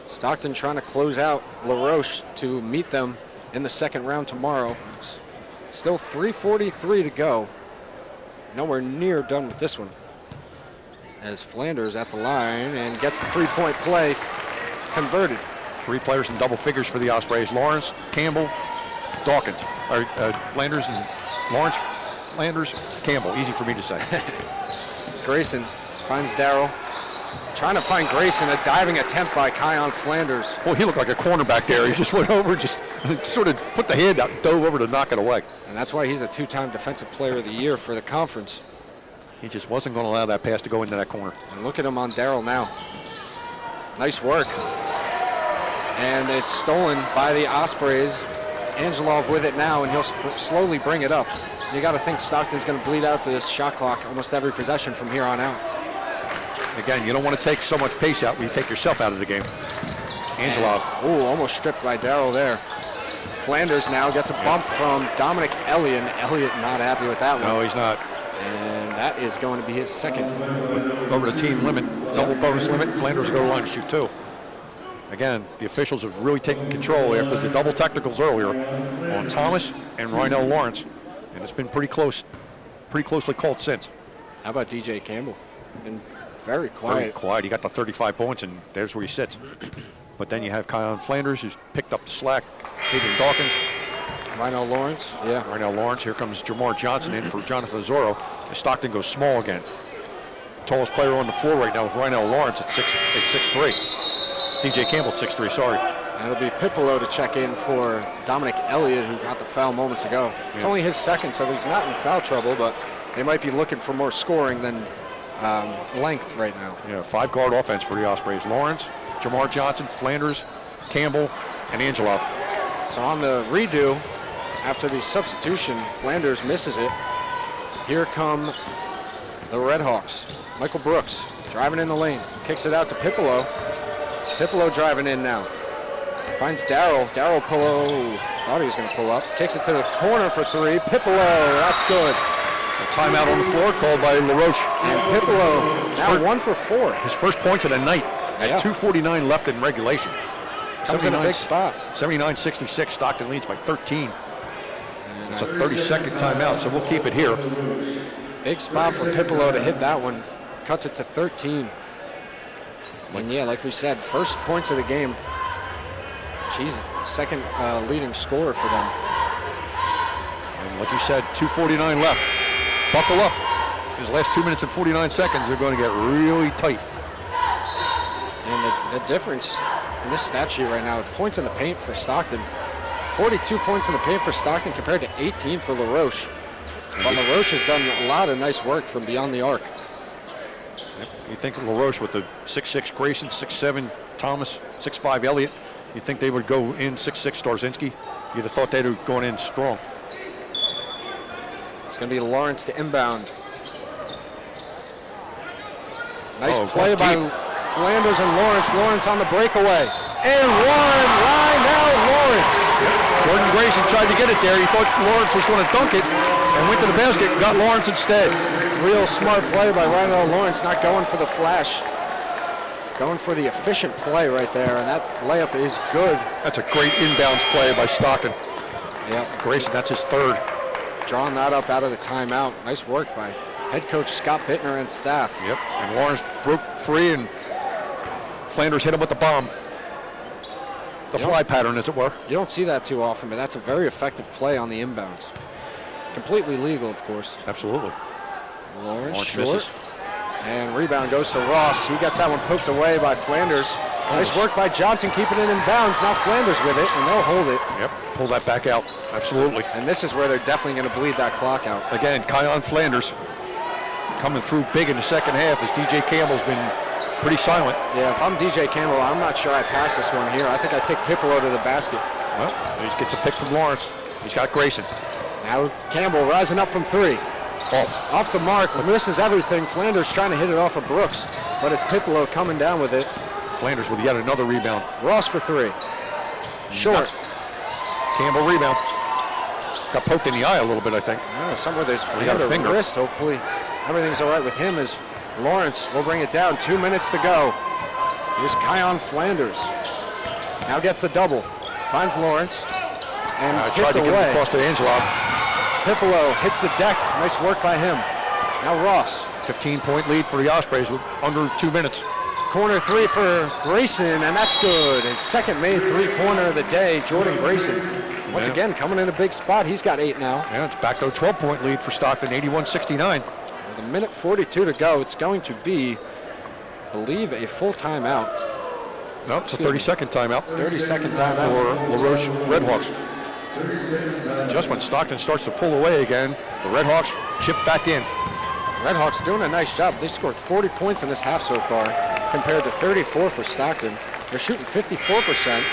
Stockton trying to close out LaRoche to meet them in the second round tomorrow. It's still 3:43 to go. Nowhere near done with this one. As Flanders at the line and gets the 3-point play converted. 3 players in double figures for the Ospreys. Lawrence, Campbell, Dawkins. Flanders and Lawrence, Flanders, Campbell. Easy for me to say. Grayson finds Darrow. Trying to find Grayson, a diving attempt by Kion Flanders. Well, he looked like a cornerback there. He just went over, just sort of put the head out, dove over to knock it away. And that's why he's a 2-time Defensive Player of the Year for the conference. He just wasn't going to allow that pass to go into that corner. And look at him on Darrell now. Nice work. And it's stolen by the Ospreys. Angelov with it now, and he'll slowly bring it up. You got to think Stockton's going to bleed out this shot clock almost every possession from here on out. Again, you don't want to take so much pace out when you take yourself out of the game. Angelov. Oh, almost stripped by Darrow there. Flanders now gets a bump from Dominic Elliott. Elliott not happy with that one. No, he's not. And that is going to be his second. Over the team limit, double bonus limit. Flanders go to line shoot too. Again, the officials have really taken control after the double technicals earlier on Thomas and Rhinell Lawrence, and it's been pretty closely called since. How about DJ Campbell? Been very quiet. Very quiet. He got the 35 points, and there's where he sits. But then you have Kion Flanders, who's picked up the slack. Hayden Dawkins. Rhinell Lawrence, yeah. Rhinell Lawrence. Here comes Jamar Johnson in for Jonathan Zorro. As Stockton goes small again. Tallest player on the floor right now is Rhinell Lawrence at 6'3". DJ Campbell at 6'3", sorry. And it'll be Pipolo to check in for Dominic Elliott, who got the foul moments ago. It's only his second, so he's not in foul trouble, but they might be looking for more scoring than length right now. Yeah, 5-guard offense for the Ospreys. Lawrence, Jamar Johnson, Flanders, Campbell, and Angelov. So on the redo, after the substitution, Flanders misses it. Here come the Redhawks. Michael Brooks driving in the lane, kicks it out to Pipolo. Pipolo driving in now. Finds Darryl. Darryl thought he was going to pull up. Kicks it to the corner for three. Pipolo, that's good. A timeout on the floor called by LaRoche. And Pipolo now 1 for 4. His first points of the night at 2:49 left in regulation. Comes in a big spot. 79-66, Stockton leads by 13. It's a 30-second timeout, so we'll keep it here. Big spot for Pipolo to hit that one. Cuts it to 13. And yeah, like we said, first points of the game. She's second leading scorer for them. And like you said, 2:49 left. Buckle up. These last 2 minutes and 49 seconds are going to get really tight. And the difference in this stat sheet right now, points in the paint for Stockton. 42 points in the paint for Stockton compared to 18 for LaRoche. But LaRoche has done a lot of nice work from beyond the arc. You think LaRoche with the 6'6" Grayson, 6'7" Thomas, 6'5" Elliott, you think they would go in 6'6" Starzinski? You'd have thought they'd have gone in strong. It's going to be Lawrence to inbound. Nice play by Flanders and Lawrence. Lawrence on the breakaway. And Rhinell Lawrence. Jordan Grayson tried to get it there. He thought Lawrence was going to dunk it and went to the basket and got Lawrence instead. Real smart play by Rhinell Lawrence, not going for the flash. Going for the efficient play right there, and that layup is good. That's a great inbounds play by Stockton. Yep. Grayson, that's his third. Drawing that up out of the timeout. Nice work by head coach Scott Bittner and staff. Yep, and Lawrence broke free, and Flanders hit him with the bomb. The fly pattern, as it were. You don't see that too often, but that's a very effective play on the inbounds. Completely legal, of course. Absolutely. Lawrence short. Misses. And rebound goes to Ross. He gets that one poked away by Flanders. Nice work by Johnson keeping it in bounds. Now Flanders with it, and they'll hold it. Yep, pull that back out. Absolutely. And this is where they're definitely going to bleed that clock out. Again, Kion Flanders coming through big in the second half as DJ Campbell's been pretty silent. Yeah, if I'm DJ Campbell, I'm not sure I pass this one here. I think I take Pipolo to the basket. Well, he gets a pick from Lawrence. He's got Grayson. Now Campbell rising up from three. Off the mark, misses everything. Flanders trying to hit it off of Brooks, but it's Pipolo coming down with it. Flanders with yet another rebound. Ross for three. Short. Campbell rebound. Got poked in the eye a little bit, I think. Somewhere there's got a finger. wrist. Hopefully everything's all right with him as Lawrence will bring it down. 2 minutes to go. Here's Kion Flanders. Now gets the double. Finds Lawrence. And tried to get him across to Angelov. Pipolo hits the deck. Nice work by him. Now Ross. 15-point lead for the Ospreys with under 2 minutes. Corner three for Grayson, and that's good. His second made three-pointer of the day, Jordan Grayson. Once again, coming in a big spot. He's got 8 now. Yeah, it's back to a 12-point lead for Stockton, 81-69. With a minute 42 to go, it's going to be, I believe, a full timeout. No, it's a 30-second timeout. 30-second timeout. For LaRoche Redhawks. Just when Stockton starts to pull away again, the Redhawks chip back in. Redhawks doing a nice job. They scored 40 points in this half so far, compared to 34 for Stockton. They're shooting 54%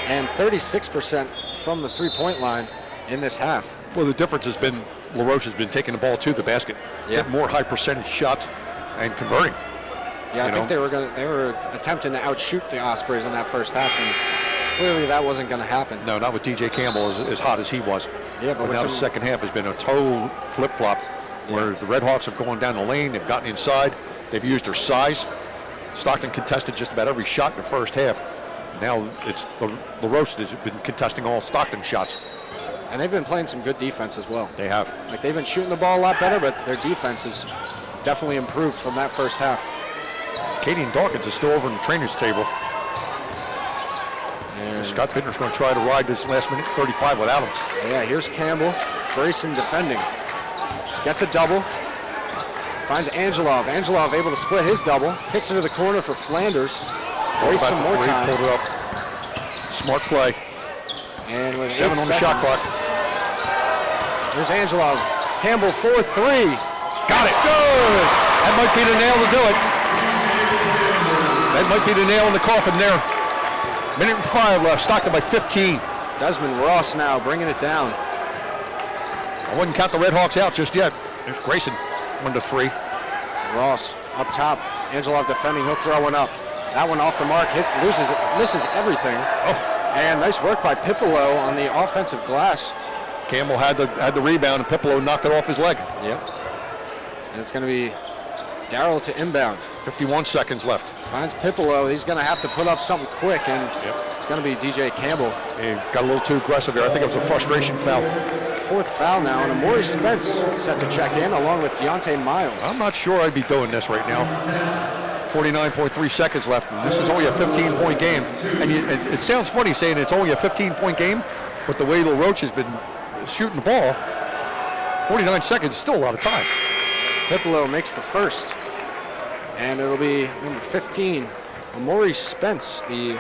and 36% from the three-point line in this half. Well, the difference has been LaRoche has been taking the ball to the basket, getting more high percentage shots and converting. Yeah, I think they were attempting to outshoot the Ospreys in that first half, and clearly that wasn't going to happen. No, not with DJ Campbell as hot as he was. Yeah, but now the second half has been a total flip-flop. where the Red Hawks have gone down the lane, they've gotten inside, they've used their size. Stockton contested just about every shot in the first half. Now it's LaRoche that's been contesting all Stockton shots. And they've been playing some good defense as well. They have. Like, they've been shooting the ball a lot better, but their defense has definitely improved from that first half. Katie and Dawkins is still over in the trainer's table. And Scott Bittner's going to try to ride this last minute 35 without him. yeah, here's Campbell. Grayson defending. Gets a double. Finds Angelov. Angelov able to split his double. Kicks it to the corner for Flanders. Waste some more time. Pulled it up. Smart play. And with 7 on the shot clock. Here's Angelov. Campbell 4-3. Got it. Good. That might be the nail to do it. That might be the nail in the coffin there. 1:05 left. Stockton by 15. Desmond Ross now bringing it down. I wouldn't count the Red Hawks out just yet. There's Grayson, 1-3. Ross up top. Angelov defending. He'll throw one up. That one off the mark. Loses it. Misses everything. Oh. And nice work by Pipolo on the offensive glass. Campbell had the rebound, and Pipolo knocked it off his leg. Yep. And it's going to be Darrell to inbound. 51 seconds left. Finds Pipolo. He's going to have to put up something quick, and it's going to be DJ Campbell. He got a little too aggressive there. I think it was a frustration foul. Fourth foul now, and Amori Spence set to check in along with Deontay Miles. I'm not sure I'd be doing this right now. 49.3 seconds left, and this is only a 15-point game. And it sounds funny saying it's only a 15-point game, but the way LaRoche has been shooting the ball, 49 seconds is still a lot of time. Pipolo makes the first, and it'll be number 15, Amori Spence, the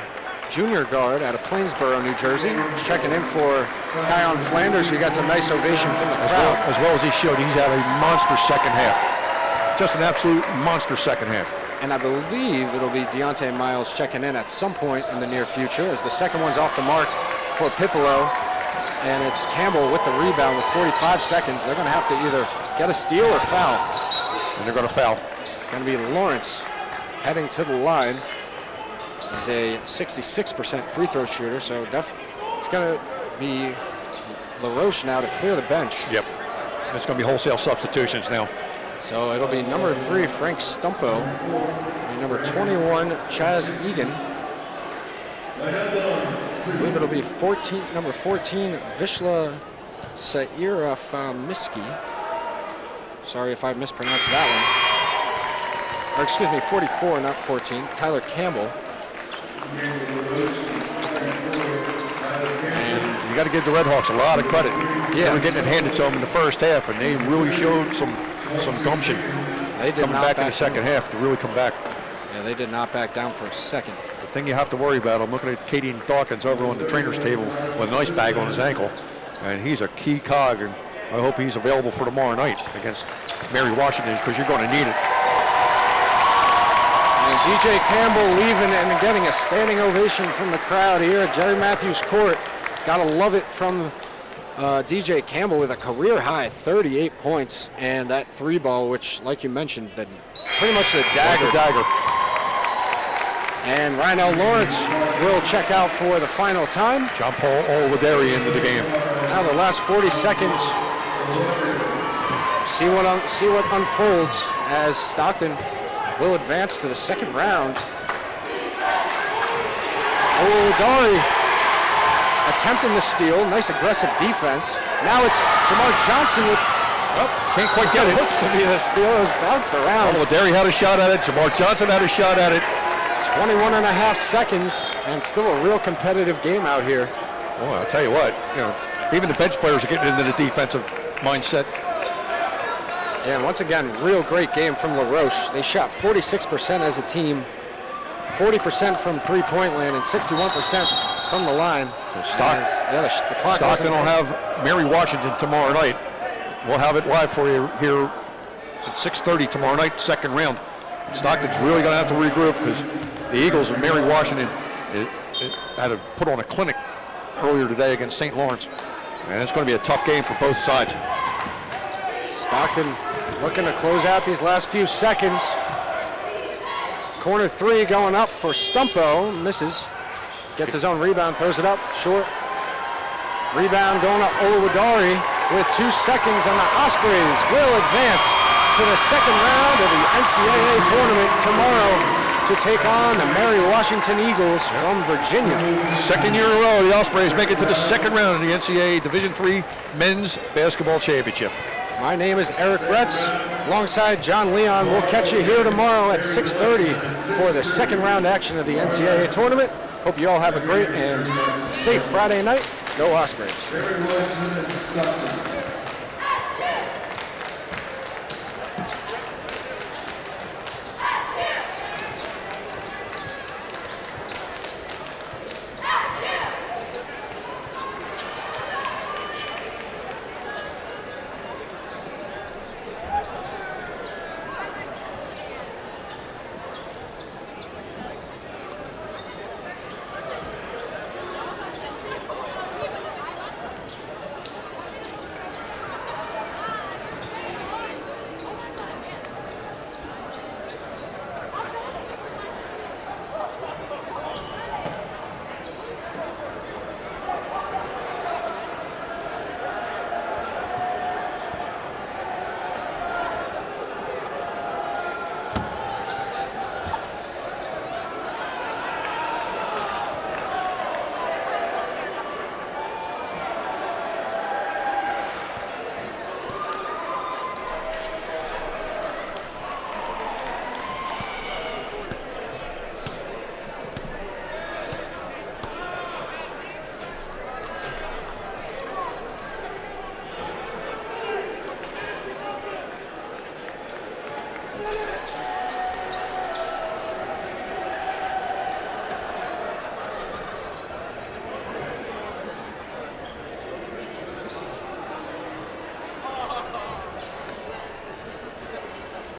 junior guard out of Plainsboro, New Jersey. He's checking in for Kion Flanders, who got some nice ovation from the crowd. As well as he showed, he's had a monster second half. Just an absolute monster second half. And I believe it'll be Deontay Miles checking in at some point in the near future, as the second one's off the mark for Pipolo. And it's Campbell with the rebound with 45 seconds. They're going to have to either get a steal or foul. And they're going to foul. It's going to be Lawrence heading to the line. He's a 66% free throw shooter, so it's going to be LaRoche now to clear the bench. Yep. It's going to be wholesale substitutions now. So it'll be number 3, Frank Stumpo, and number 21, Chaz Egan. I believe it'll be number 14, Vishla Saira Famiski. Sorry if I mispronounced that one. Or excuse me, 44, not 14, Tyler Campbell. And you got to give the Red Hawks a lot of credit. Yeah. They were getting it handed to them in the first half, and they really showed some gumption. They did coming not back in the second half to really come back. Yeah, they did not back down for a second. The thing you have to worry about, I'm looking at Katie and Dawkins over on the trainer's table with an ice bag on his ankle, and he's a key cog, and I hope he's available for tomorrow night against Mary Washington, because you're going to need it. And DJ Campbell leaving and getting a standing ovation from the crowd here at Jerry Matthews Court. Gotta love it from DJ Campbell with a career-high 38 points and that 3-ball, which, like you mentioned, pretty much the dagger. And Rhinell Lawrence will check out for the final time. John Paul Olwaderi into the game. Now the last 40 seconds. See what unfolds as Stockton will advance to the second round. Olwaderi attempting the steal. Nice aggressive defense. Now it's Jamar Johnson with... Can't quite get it. Looks to be the steal. It was bounced around. Olwaderi had a shot at it. Jamar Johnson had a shot at it. 21 and a half seconds, and still a real competitive game out here. Well, I'll tell you what, even the bench players are getting into the defensive mindset. Yeah, and once again, real great game from LaRoche. They shot 46% as a team, 40% from three-point land, and 61% from the line. So the clock Stockton will have Mary Washington tomorrow night. We'll have it live for you here at 6:30 tomorrow night, second round. Stockton's really going to have to regroup, because the Eagles of Mary Washington had to put on a clinic earlier today against St. Lawrence. And it's going to be a tough game for both sides. Stockton looking to close out these last few seconds. Corner 3 going up for Stumpo, misses. Gets his own rebound, throws it up, short. Rebound going up, Olwaderi with 2 seconds, and the Ospreys will advance to the second round of the NCAA tournament tomorrow to take on the Mary Washington Eagles from Virginia. Second year in a row, the Ospreys make it to the second round of the NCAA Division III Men's Basketball Championship. My name is Eric Retz, alongside John Leon. We'll catch you here tomorrow at 6:30 for the second round action of the NCAA tournament. Hope you all have a great and safe Friday night. Go Ospreys.